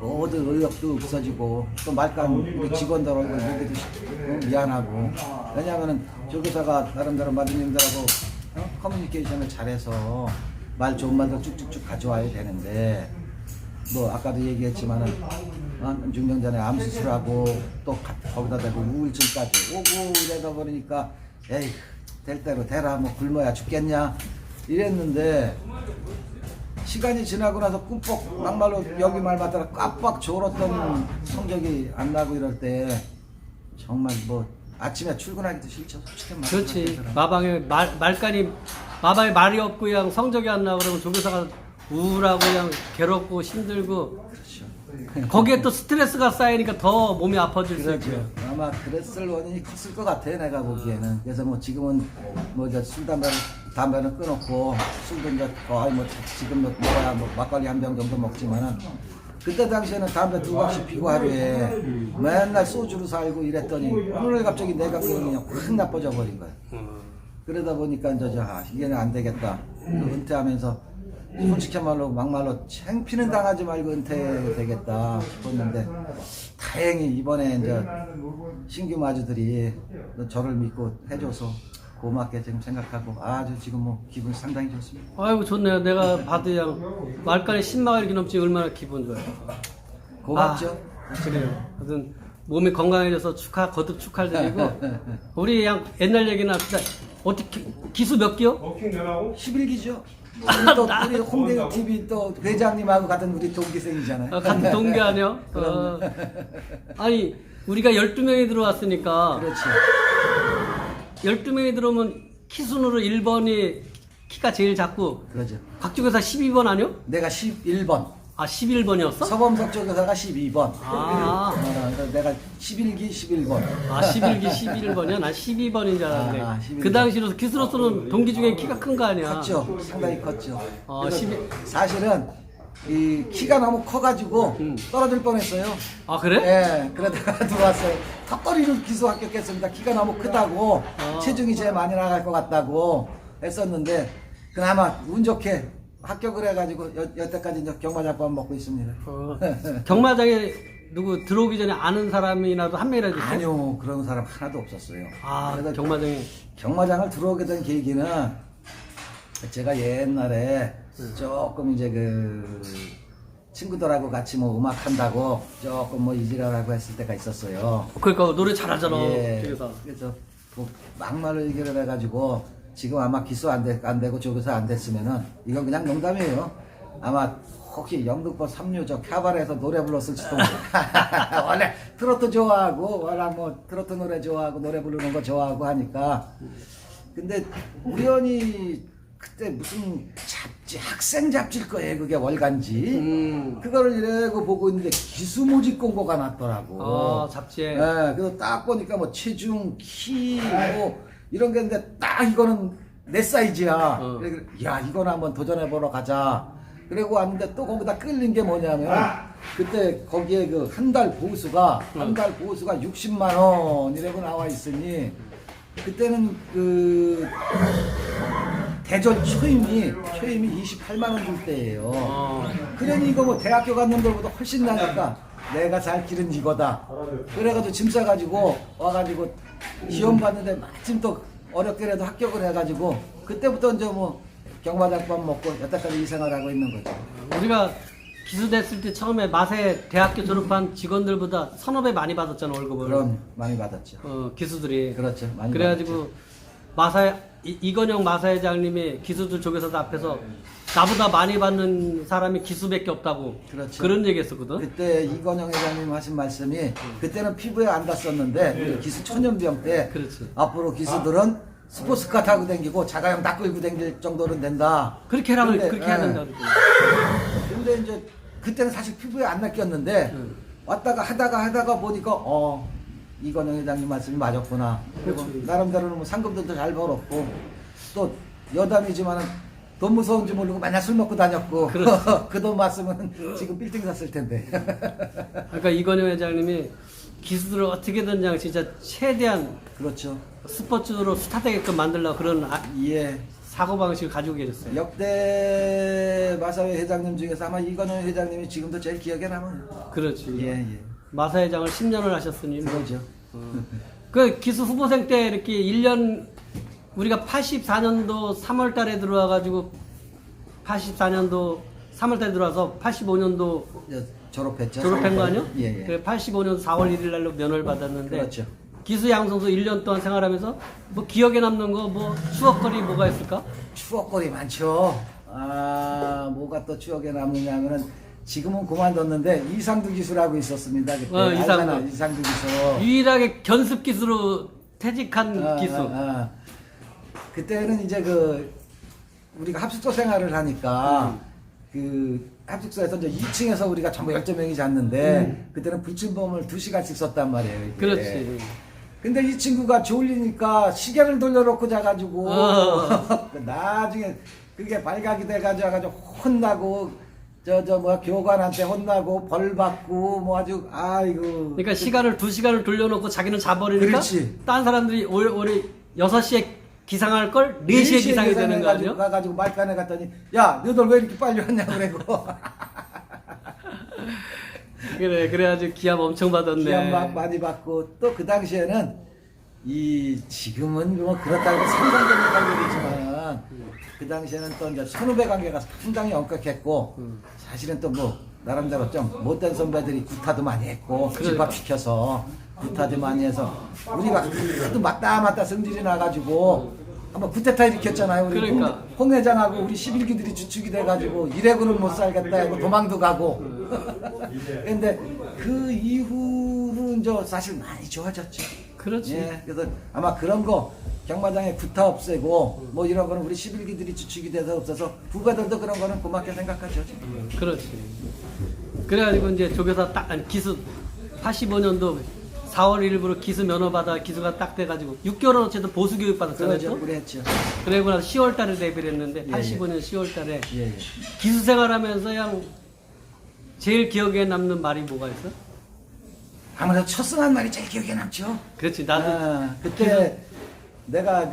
S2: 모든 의욕도 없어지고 또 말간 우리 직원들 얼굴 보기도 미안하고 왜냐하면은 조교사가 나름대로 마주님들하고 커뮤니케이션을 잘해서 말 좋은 말도 쭉쭉쭉 가져와야 되는데 뭐 아까도 얘기했지만은 한 6년 전에 암 수술하고 또 거기다 대고 우울증까지 오고 이러다 보니까 에이 될 대로 되라 뭐 굶어야 죽겠냐 이랬는데 시간이 지나고 나서 꿈뻑 막말로 여기 말 맞다가 깜빡 졸았던 성적이 안 나고 이럴 때 정말 뭐 아침에 출근하기도 싫죠. 솔직히
S1: 그렇지. 마방에 마방에 말이 없고 그냥 성적이 안 나고 그러면 조교사가 우울하고 그냥 괴롭고 힘들고.
S2: 그렇죠.
S1: 거기에 또 스트레스가 쌓이니까 더 몸이 아파질 수
S2: 그렇죠.
S1: 있고요.
S2: 아마 그랬을 원인이 컸을 것 같아 내가 보기에는. 그래서 뭐 지금은 뭐 이제 담배는 끊었고 술도 이제 거의 뭐 지금 먹어야 뭐 막걸리 한 병 정도 먹지만은 그때 당시에는 담배 2박씩 피고 하루에 맨날 소주로 살고 이랬더니 오늘 갑자기 내가 그냥 확 나빠져 버린 거야. 그러다 보니까 이제 이게는 안 되겠다. 은퇴하면서 솔직히 말로 막말로 창피는 당하지 말고 은퇴되겠다 싶었는데 다행히 이번에 이제 신규 마주들이 저를 믿고 해줘서 고맙게 지금 생각하고 아주 지금 뭐 기분 상당히 좋습니다.
S1: 아이고 좋네요. 내가 봐도 그냥 말간에 10마가 이렇게 넘지 얼마나 기분 좋아요.
S2: 고맙죠.
S1: 그래요. 하여튼 몸이 건강해져서 거듭 축하드리고 우리 그냥 옛날 얘기나 합시다. 어떻게 기수 몇 기요?
S2: 11기죠. 또 우리 홍대 TV 또 회장님하고 같은 우리 동기생이잖아요.
S1: 같은 동기 아니요? 아니 우리가 12명이 들어왔으니까
S2: 그렇지.
S1: 12명이 들어오면 키순으로 1번이 키가 제일 작고
S2: 그러죠.
S1: 곽주교사 12번 아니요?
S2: 내가 11번.
S1: 11번이었어?
S2: 서범석 조교사가 12번.
S1: 그래서
S2: 내가 11기 11번.
S1: 11기 11번이야? 난 12번인 줄 알았는데.
S2: 12번.
S1: 그 당시로 기수로서는 동기 중에 키가 큰 거 아니야?
S2: 컸죠. 상당히 컸죠. 그래서
S1: 12.
S2: 사실은 이 키가 너무 커가지고 떨어질 뻔했어요.
S1: 그래?
S2: 예, 그러다가 들어왔어요. 턱걸이로 기수 합격했습니다. 키가 너무 크다고 체중이 제일 많이 나갈 것 같다고 했었는데 그나마 운 좋게 합격을 해가지고 여태까지 이제 경마장밥 먹고 있습니다.
S1: 경마장에 누구 들어오기 전에 아는 사람이라도 한 명이라도 있어요?
S2: 아니요, 그런 사람 하나도 없었어요. 그래서 경마장을 들어오게 된 계기는 제가 옛날에 조금 이제 친구들하고 같이 뭐 음악 한다고 조금 뭐 이지랄하고 했을 때가 있었어요.
S1: 그러니까 노래 잘하잖아.
S2: 예.
S1: 그래서
S2: 그래서 뭐 막말을 얘기를 해가지고 지금 아마 기수 안 되고 조교사 안 됐으면은 이건 그냥 농담이에요. 아마 혹시 영등포 3류 저 카바레에서 노래 불렀을지도 몰라. 원래 트로트 좋아하고 워낙 뭐 트로트 노래 좋아하고 노래 부르는 거 좋아하고 하니까 근데 우연히 그때 무슨 잡지 학생 잡지일 거예요. 그게 월간지. 그거를 이래고 보고 있는데 기수 모집 공고가 났더라고.
S1: 잡지에.
S2: 네, 그래서 딱 보니까 뭐 체중, 키, 뭐 이런 게 있는데 딱 이거는 내 사이즈야. 그래, 야, 이거는 한번 도전해보러 가자. 그리고 왔는데 또 거기다 끌린 게 뭐냐면 그때 거기에 그 한 달 보수가 60만 원이라고 나와 있으니 그때는 그 대전 초임이 28만 원 줄 때예요. 그러니 이거 뭐 대학교 간 놈들보다 훨씬 나니까 내가 살 길은 이거다. 그래가지고 짐 싸가지고 와가지고 시험 봤는데 마침 또 어렵게라도 합격을 해가지고 그때부터 이제 뭐 경마장밥 먹고 여태까지 이 생활하고 있는 거죠.
S1: 우리가 기수됐을 때 처음에 마세 대학교 졸업한 직원들보다 서너 배 많이 받았잖아 월급을.
S2: 그럼 많이 받았죠.
S1: 기수들이.
S2: 그렇죠. 많이
S1: 그래가지고 이건영 마사회장님이 기수들 조교사들 앞에서 나보다 많이 받는 사람이 기수밖에 없다고.
S2: 그렇죠.
S1: 그런 얘기했었거든.
S2: 그때 이건영 회장님 하신 말씀이 그때는 피부에 안 닿았었는데 우리 기수 천연병 때
S1: 그렇지.
S2: 앞으로 기수들은 스포츠카 타고 다니고 자가용 딱 끌고 다닐 정도는 된다.
S1: 그렇게 하라고
S2: 근데,
S1: 그렇게 해야 된다. 그랬더니.
S2: 근데 이제 그때는 사실 피부에 안 낚였는데 왔다가 하다가 보니까 이건영 회장님 말씀이 맞았구나. 그리고
S1: 그렇지.
S2: 나름대로는 뭐 상금들도 잘 벌었고 또 여담이지만은 돈 무서운지 모르고 맨날 술 먹고 다녔고 그 돈 맞으면 지금 빌딩 샀을 텐데.
S1: 그러니까 이건영 회장님이 기수들을 어떻게든 그냥 진짜 최대한
S2: 그렇죠.
S1: 스포츠로 스타되게끔 만들려고 그런
S2: 예.
S1: 사고방식을 가지고 계셨어요.
S2: 역대 마사회 회장님 중에서 아마 이건영 회장님이 지금도 제일 기억에 남아요.
S1: 그렇지.
S2: 예.
S1: 마사회장을 10년을 하셨으니.
S2: 그러죠.
S1: 그 기수 후보생 때 이렇게 1년 우리가 84년도 3월 달에 들어와가지고 84년도 3월 달에 들어와서 85년도
S2: 졸업했죠.
S1: 졸업한 거 아니요?
S2: 예.
S1: 그래 85년 4월 1일 날로 면허를 받았는데
S2: 그렇죠.
S1: 기수 양성소 1년 동안 생활하면서 뭐 기억에 남는 거 뭐 추억거리 뭐가 있을까?
S2: 추억거리 많죠. 뭐가 또 추억에 남느냐면은 지금은 그만뒀는데 이상두 기수라고 있었습니다. 그때 이상두 기수.
S1: 유일하게 견습 기수로 퇴직한 기수.
S2: 그때는 이제 우리가 합숙소 생활을 하니까 그 합숙소에서 이제 2층에서 우리가 전부 12명이 잤는데 그때는 불침범을 2시간씩 썼단 말이에요. 이게.
S1: 그렇지.
S2: 근데 이 친구가 졸리니까 시계를 돌려놓고 자가지고 나중에 그게 발각이 돼가지고 혼나고 교관한테 혼나고 벌 받고 뭐 아주 아이고.
S1: 그러니까 시간을 2시간을 돌려놓고 자기는 자버리니까
S2: 그렇지.
S1: 딴 사람들이 올해 6시에 기상할 걸 4시에 기상이 되는 거 아니에요?
S2: 가가지고 말간에 갔더니 야 너들 왜 이렇게 빨리 왔냐 그러고.
S1: 그래가지고 기합 엄청 받았네.
S2: 기합 많이 받고 또 그 당시에는 지금은 뭐 그렇다고 상관적인 관계이지만 그 당시에는 또 이제 선후배 관계가 상당히 엄격했고 사실은 또 뭐 나름대로 좀 못된 선배들이 구타도 많이 했고 집합시켜서 구타도 많이 해서 우리가 하도 맞다 성질이 나가지고 한번 쿠데타 일으켰잖아요. 우리
S1: 그러니까.
S2: 홍 회장하고 우리 11기들이 주축이 돼가지고 이래고는 못 살겠다 하고 도망도 가고. 근데 그 이후로 이제 사실 많이 좋아졌죠.
S1: 그렇지.
S2: 예, 그래서 아마 그런 거 경마장에 구타 없애고 뭐 이런 거는 우리 11기들이 주축이 돼서 없어서 후배들도 그런 거는 고맙게 생각하죠. 지금.
S1: 그렇지. 그래가지고 이제 조교사 기수 85년도 4월 1일부로 기수 면허 받아 기수가 딱 돼가지고 6개월은 어쨌든 보수 교육 받았잖아요.
S2: 그러죠. 그랬죠.
S1: 그리고 나서 10월 달에 데뷔를 했는데
S2: 예.
S1: 85년 10월 달에
S2: 예.
S1: 기수 생활하면서 그냥 제일 기억에 남는 말이 뭐가 있어?
S2: 아무래도 첫승한 말이 제일 기억에 남죠.
S1: 그렇지. 나도
S2: 그때 내가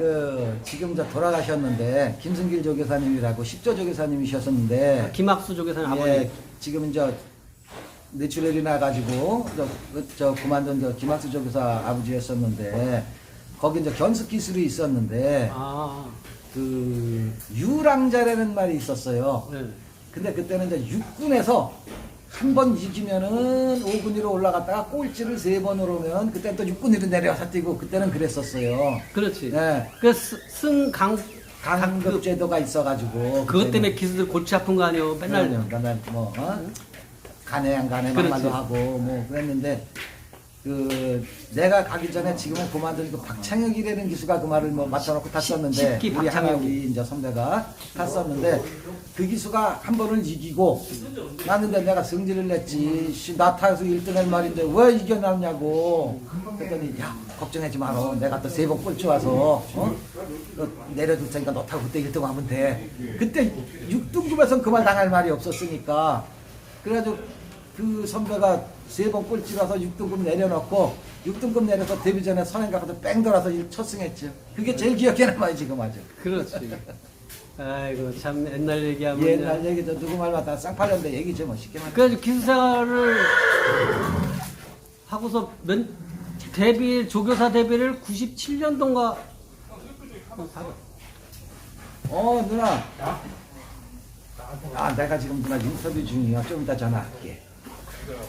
S2: 지금 돌아가셨는데 김승길 조교사님이라고 10조 조교사님이셨었는데
S1: 김학수 조교사님 아버님.
S2: 예, 지금 이제 뇌출혈이 나가지고 그만둔 김학수 조교사 아버지였었는데 거기 이제 견습 기술이 있었는데 그 유랑자라는 말이 있었어요.
S1: 네.
S2: 근데 그때는 이제 육군에서 한 번 이기면은 5군 위로 올라갔다가 꼴찌를 3번으로 오면 그때 또 6군 위로 내려와서 뛰고 그때는 그랬었어요.
S1: 그렇지.
S2: 네.
S1: 그 승강
S2: 강급 제도가 있어가지고
S1: 그것 때문에 기수들 골치 아픈 거 아니에요? 맨날
S2: 맨날 뭐 가네 안 가네
S1: 그렇지.
S2: 말도 하고 뭐 그랬는데 그 내가 가기 전에 지금은 그만둔 그 박창혁이라는 기수가 그 말을 뭐 맞춰놓고 탔었는데
S1: 식기
S2: 우리
S1: 박창혁이.
S2: 한학이 이제 선배가 탔었는데 그 기수가 한 번을 이기고 났는데 내가 승질을 냈지. 씨, 나 타서 1등 할 말인데 왜 이겨놨냐고. 그랬더니 야 걱정하지 마라. 내가 또 3번 꼴찌 와서 너 내려줄 테니까 너 타고 그때 1등 하면 돼. 그때 6등급에선 그 말 당할 말이 없었으니까. 그래가지고 그 선배가 3번 꼴찌라서 6등급 내려놓고 6등급 내려서 데뷔 전에 선행 가서 뺑 돌아서 첫 승했죠. 그게 제일 기억에 남아요 지금 아주.
S1: 그렇지. 아이고 참 옛날 얘기하면
S2: 옛날 얘기죠. 누구 말 맞다 쌍팔년대 얘기죠 뭐 쉽게 말해.
S1: 그래가지고 기숙사를 하고서 조교사 데뷔를 97년도인가
S2: 누나. 내가 지금 누나 인터뷰 중이야. 좀 이따 전화할게.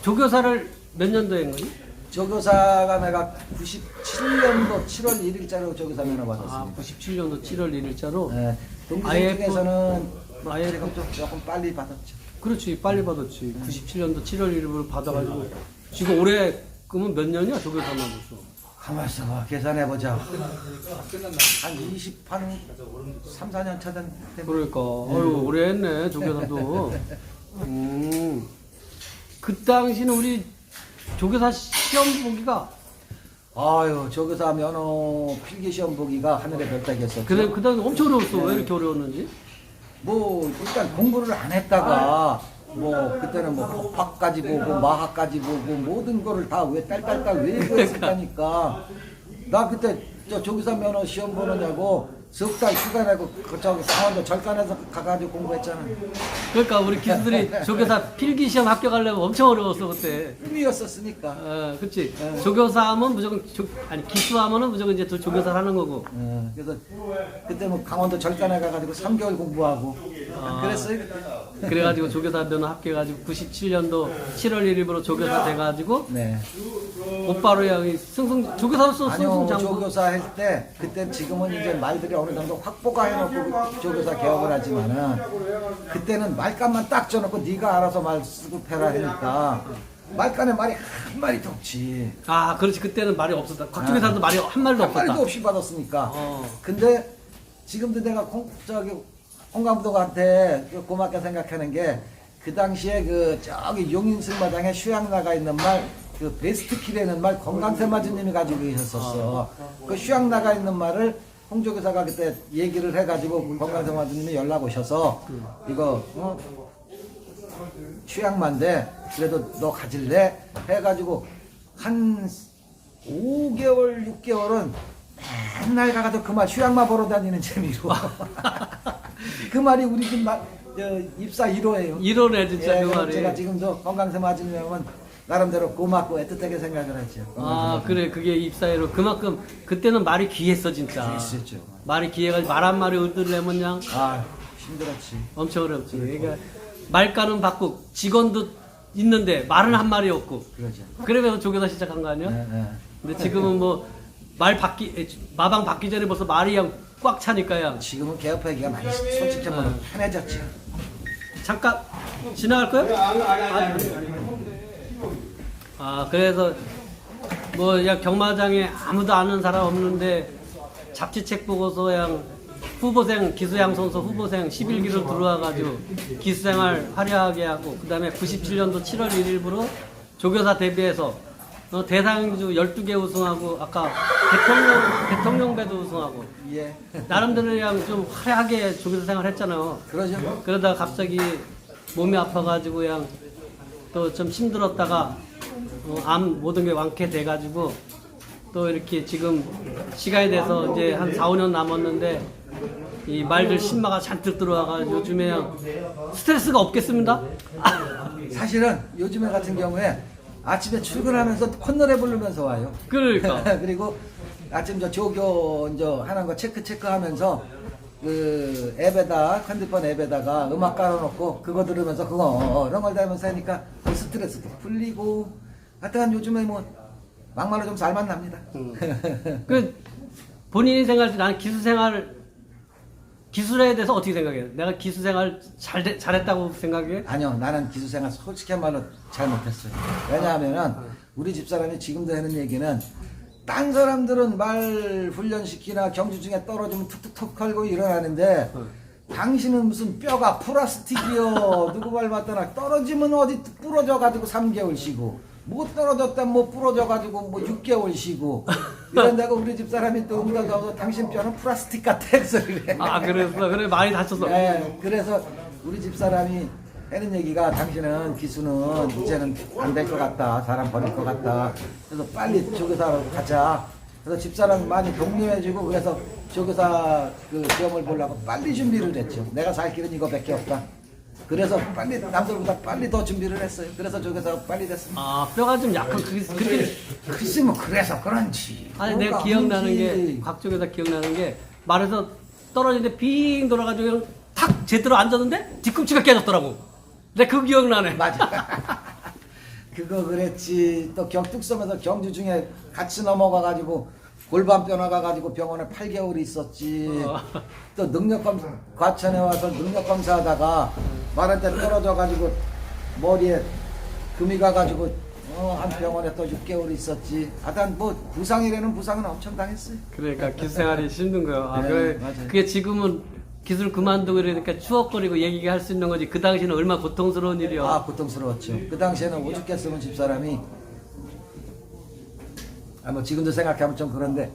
S1: 조교사를 몇 년도에 한 거니?
S2: 조교사가 내가 97년도 7월 1일자로 조교사 면허
S1: 아
S2: 받았습니다.
S1: 97년도 7월 1일자로
S2: 네. 동기생
S1: IF
S2: 중에서는
S1: IF
S2: 조금 빨리 받았죠.
S1: 그렇지 빨리 받았지 97년도 7월 1일을 받아가지고 지금 올해 그러면 몇 년이야 조교사만 벌써
S2: 가만 있어봐. 계산해보자. 한 3, 4년 차된
S1: 그러니까 어휴 오래 했네 조교사도 그 당시는 우리 조교사 시험 보기가
S2: 아유, 조교사 면허 필기시험 보기가 하늘의 별 따기였어.
S1: 그래 그 당시 엄청 어려웠어 왜 이렇게 어려웠는지
S2: 뭐 일단 공부를 안 했다가 뭐 그때는 뭐 법학까지 보고 마학까지 보고 모든 거를 다 왜 딸딸딸 외우했었다니까. 나 그때 저 조교사 면허 시험 보느냐고 석 달 휴가 내고 저기 강원도 절간에서 가가지고 공부했잖아.
S1: 그러니까 우리 기수들이 조교사 필기 시험 합격하려면 엄청 어려웠어 그때
S2: 꿈이었었으니까.
S1: 그치 조교사하면 무조건 아니 기수하면은 무조건 이제 또 조교사 하는 거고
S2: 그래서 그때 뭐 강원도 절간에 가가지고 3개월 공부하고 그랬어요.
S1: 그래가지고 조교사 면허 합격해가지고 97년도 7월 1일부로 조교사 돼가지고
S2: 네.
S1: 곧바로 야 승승 조교사로서
S2: 아니요,
S1: 승승장구
S2: 조교사 할 때 그때 지금은 이제 말들이 어느 정도 확보가 해놓고 조교사 개업을 하지만은 그때는 말간만 딱 줘놓고 네가 알아서 말 쓰고 패라 하니까 말간에 말이 한 마리도 없지.
S1: 아 그렇지 그때는 말이 없었다 곽조교사도 말이 한 말도
S2: 한 마리도
S1: 없었다
S2: 없이 받았으니까.
S1: 어.
S2: 근데 지금도 내가 홍감독한테 고맙게 생각하는 게 그 당시에 그 저기 용인승마당에 휴양 나가 있는 말 그 베스트키라는 말 건강세마주님이 가지고 계셨었어. 그 휴양 나가 있는 말을 홍조교사가 그때 얘기를 해가지고 건강세마주님이 연락 오셔서 이거 휴양만데 그래도 너 가질래? 해가지고 한 5개월 6개월은 맨날 가가지고 그 말 휴양만 보러 다니는 재미로 그 말이 우리 집 입사 1호예요.
S1: 1호네 진짜 그 말이
S2: 제가 지금도 건강세 맞으면 나름대로 고맙고 애틋하게 생각을 하죠.
S1: 아 그래 그게 입사회로 그만큼 그때는 말이 귀했어 진짜
S2: 있었죠.
S1: 말이 귀해가지고 말 한마리 얻으려면 그냥
S2: 힘들었지.
S1: 엄청 어렵지 그러니까 말가는 받고 직원도 있는데 말은 한 마리 없고
S2: 그러죠.
S1: 그러면서 조교사 시작한 거 아니야?
S2: 네.
S1: 근데 지금은 뭐 마방 받기 전에 벌써 말이 그냥 꽉 차니까요.
S2: 지금은 개업하기가 많이 솔직히 말하면 편해졌죠.
S1: 잠깐 지나갈 거야? 그래서 뭐 그냥 경마장에 아무도 아는 사람 없는데 잡지책 보고서 그냥 후보생 기수양 선수 후보생 11기로 들어와가지고 기수생활 화려하게 하고 그 다음에 97년도 7월 1일부로 조교사 데뷔해서 대상주 12개 우승하고 아까 대통령배도 우승하고
S2: 예.
S1: 나름대로 그냥 좀 화려하게 조교사 생활 했잖아요.
S2: 그러죠.
S1: 그러다가 갑자기 몸이 아파가지고 그냥 또 좀 힘들었다가 암 모든 게 완쾌돼가지고 또 이렇게 지금 시간이 돼서 이제 한 4, 5년 남았는데 이 말들 신마가 잔뜩 들어와가지고 요즘에 그냥 스트레스가 없겠습니다.
S2: 사실은 요즘에 같은 경우에 아침에 출근하면서 콧노래 부르면서 와요.
S1: 그러니까
S2: 그리고 아침 저 조교 이제 하는 거 체크하면서 그 앱에다 핸드폰 앱에다가 음악 깔아놓고 그거 들으면서 그거 렁얼대면서 하니까 그 스트레스도 풀리고 하여튼 요즘에 뭐 막말로 좀 잘 만납니다.
S1: 그 본인이 생각할 때 나는 기술에 대해서 어떻게 생각해요? 내가 기술 생활 잘했다고 생각해?
S2: 아니요, 나는 기술생활 솔직히 말로 잘 못했어요. 왜냐하면은 우리 집사람이 지금도 하는 얘기는 딴 사람들은 말 훈련시키나 경주 중에 떨어지면 툭툭툭 걸고 일어나는데 당신은 무슨 뼈가 플라스틱이요. 누구 말 맞더나 떨어지면 어디 부러져 가지고 3개월 쉬고 못 떨어졌다 뭐 부러져 가지고 뭐 6개월 쉬고 이런다고 우리 집사람이 또 응답하고 당신 뼈는 플라스틱 같아 그 소리를 해.
S1: 아, 그래 많이 다쳤어.
S2: 네, 그래서 우리 집사람이 하는 얘기가 당신은 기수는 이제는 안 될 것 같다. 사람 버릴 것 같다. 그래서 빨리 조교사로 가자. 그래서 집사람 많이 독려해주고 그래서 조교사 그 시험을 보려고 빨리 준비를 했죠. 내가 살 길은 이거밖에 없다. 그래서 빨리 남들보다 빨리 더 준비를 했어요. 그래서 조교사가 빨리 됐습니다.
S1: 아, 뼈가 좀 약한 그렇게.
S2: 글쎄 뭐 그래서 그런지.
S1: 아니 내가
S2: 뭐가
S1: 기억나는 게
S2: 아닌지.
S1: 곽쪽에서 기억나는 게 말에서 떨어지는데 빙 돌아가지고 그냥 탁 제대로 앉았는데 뒤꿈치가 깨졌더라고. 내가 그 기억나네.
S2: 맞아. 그거 그랬지. 또 격뚝섬에서 경주 중에 같이 넘어가가지고 골반뼈 나가가지고 병원에 8개월 있었지. 또 능력검사, 과천에 와서 능력검사하다가 말한테 떨어져가지고 머리에 금이 가가지고 한 병원에 또 6개월 있었지. 하여튼 뭐 부상이라는 부상은 엄청 당했어요.
S1: 그러니까 기술 생활이 힘든 거예요. 아,
S2: 네,
S1: 그래,
S2: 맞아요.
S1: 그게 지금은 기술 그만두고 이러니까 추억거리고 얘기할 수 있는 거지. 그 당시에는 얼마나 고통스러운 일이야.
S2: 아 고통스러웠죠. 그 당시에는 오죽했으면 집사람이 뭐 지금도 생각하면 좀 그런데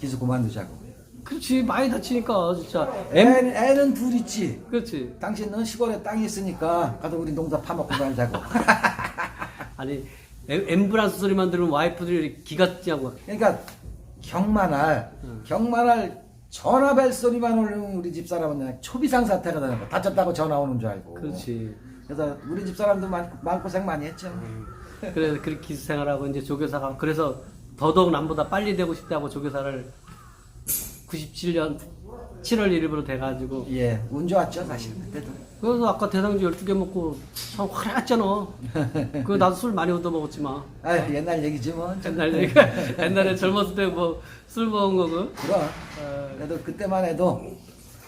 S2: 기수 그만두자고.
S1: 그렇지, 많이 다치니까 진짜.
S2: 애는 둘 있지.
S1: 그렇지.
S2: 당신은 시골에 땅이 있으니까 가서 우리 농사 파먹고 살자고.
S1: 아니 앰뷸런스 소리만 들으면 와이프들이 기가 찌하고.
S2: 그러니까 경마날 전화벨 소리만 올리면 우리 집사람은 그냥 초비상 사태가 되는 거. 다쳤다고 전화 오는 줄 알고.
S1: 그렇지.
S2: 그래서 우리 집사람도 마음고생 많이 했죠.
S1: 그래서 그렇게 기술 생활하고 이제 조교사가 그래서 더더욱 남보다 빨리 되고 싶다고 조교사를 97년 7월 1일부로 돼가지고.
S2: 예, 운 좋았죠 사실 그때도.
S1: 그래서 아까 대상주 12개 먹고 참 화려했잖아. 그 나도 술 많이 얻어 먹었지만.
S2: 아 옛날 얘기지 뭐.
S1: 옛날에 젊었을 때 뭐 술 먹은 거고.
S2: 그럼. 그래도 그때만 해도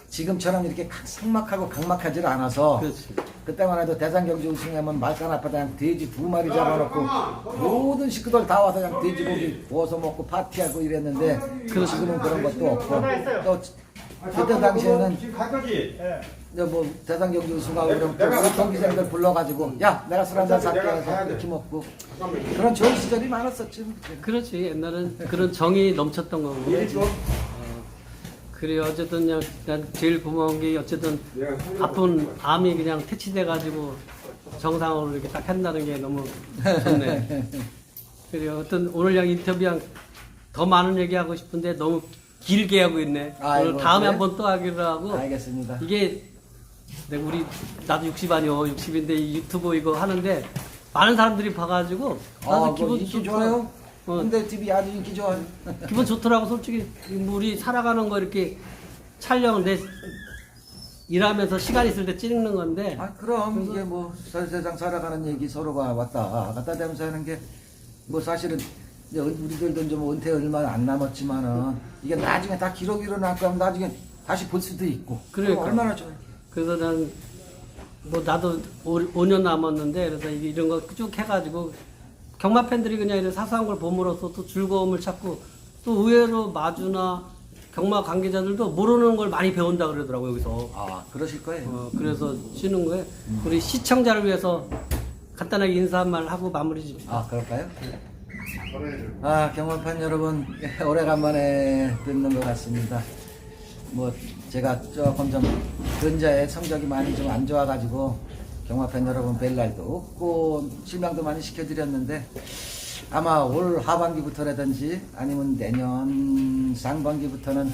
S2: 지금처럼 이렇게 삭막하고 각막하지 않아서.
S1: 그렇지.
S2: 그때만 해도 대상경주 우승하면 말간 앞에 그냥 돼지 2마리 잡아놓고 모든 식구들 다 와서 그냥 돼지고기 구워서 먹고 파티하고 이랬는데 지금은 그런 것도 없고 또 그때 당시에는 이제 뭐 대상경주 우승하고 그러면 그 경기장들 불러가지고 야 내가 술 한잔 살게 해서 이렇게 먹고 그런 좋은 시절이 많았었죠.
S1: 그렇지. 옛날엔 그런 정이 넘쳤던 거고. 그래 어쨌든 그냥 난 제일 고마운 게 어쨌든 아픈 암이 그냥 퇴치돼가지고 정상으로 이렇게 딱 한다는 게 너무 좋네. 그래 어떤 오늘 양 인터뷰한 더 많은 얘기하고 싶은데 너무 길게 하고 있네.
S2: 아이고,
S1: 오늘 다음에
S2: 그래?
S1: 한번 또 하기로 하고.
S2: 알겠습니다.
S1: 이게 내가 나도 60 아니요 60인데 이 유튜브 이거 하는데 많은 사람들이 봐가지고 나도 기분
S2: 인기 좋아요.
S1: 어.
S2: 근데 TV 아주 인기 좋아요.
S1: 기분 좋더라고. 솔직히 우리 살아가는 거 이렇게 촬영 내 일하면서 시간 있을 때 찍는 건데.
S2: 아 그럼 이게 뭐 세상 살아가는 얘기 서로가 왔다 갔다 되면서 하는 게 뭐 사실은 이제 우리들도 좀 은퇴 얼마 안 남았지만은 이게 나중에 다 기록이 일어날 거면 나중에 다시 볼 수도 있고.
S1: 그러니까.
S2: 얼마나 좋아요.
S1: 그래서 난 뭐 나도 5년 남았는데 그래서 이런 거 쭉 해가지고 경마 팬들이 그냥 이런 사소한 걸 봄으로써 또 즐거움을 찾고 또 의외로 마주나 경마 관계자들도 모르는 걸 많이 배운다 그러더라고 여기서.
S2: 아 그러실 거예요.
S1: 그래서 쉬는 거에 우리 시청자를 위해서 간단하게 인사 한 말 하고 마무리 줍시다.
S2: 아 그럴까요? 아 경마판 여러분 오래간만에 듣는 것 같습니다. 뭐 제가 조금 좀 근자에 성적이 많이 좀 안 좋아가지고 경마팬 여러분 뵐 날도 없고 실망도 많이 시켜드렸는데 아마 올 하반기부터라든지 아니면 내년 상반기부터는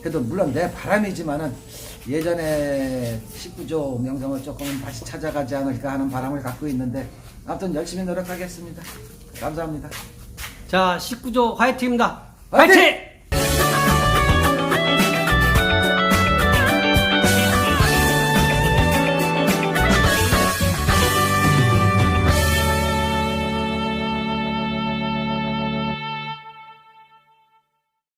S2: 그래도 물론 내 바람이지만은 예전에 19조 명성을 조금은 다시 찾아가지 않을까 하는 바람을 갖고 있는데 아무튼 열심히 노력하겠습니다. 감사합니다.
S1: 자 19조 화이팅입니다.
S2: 화이팅!
S1: 화이팅!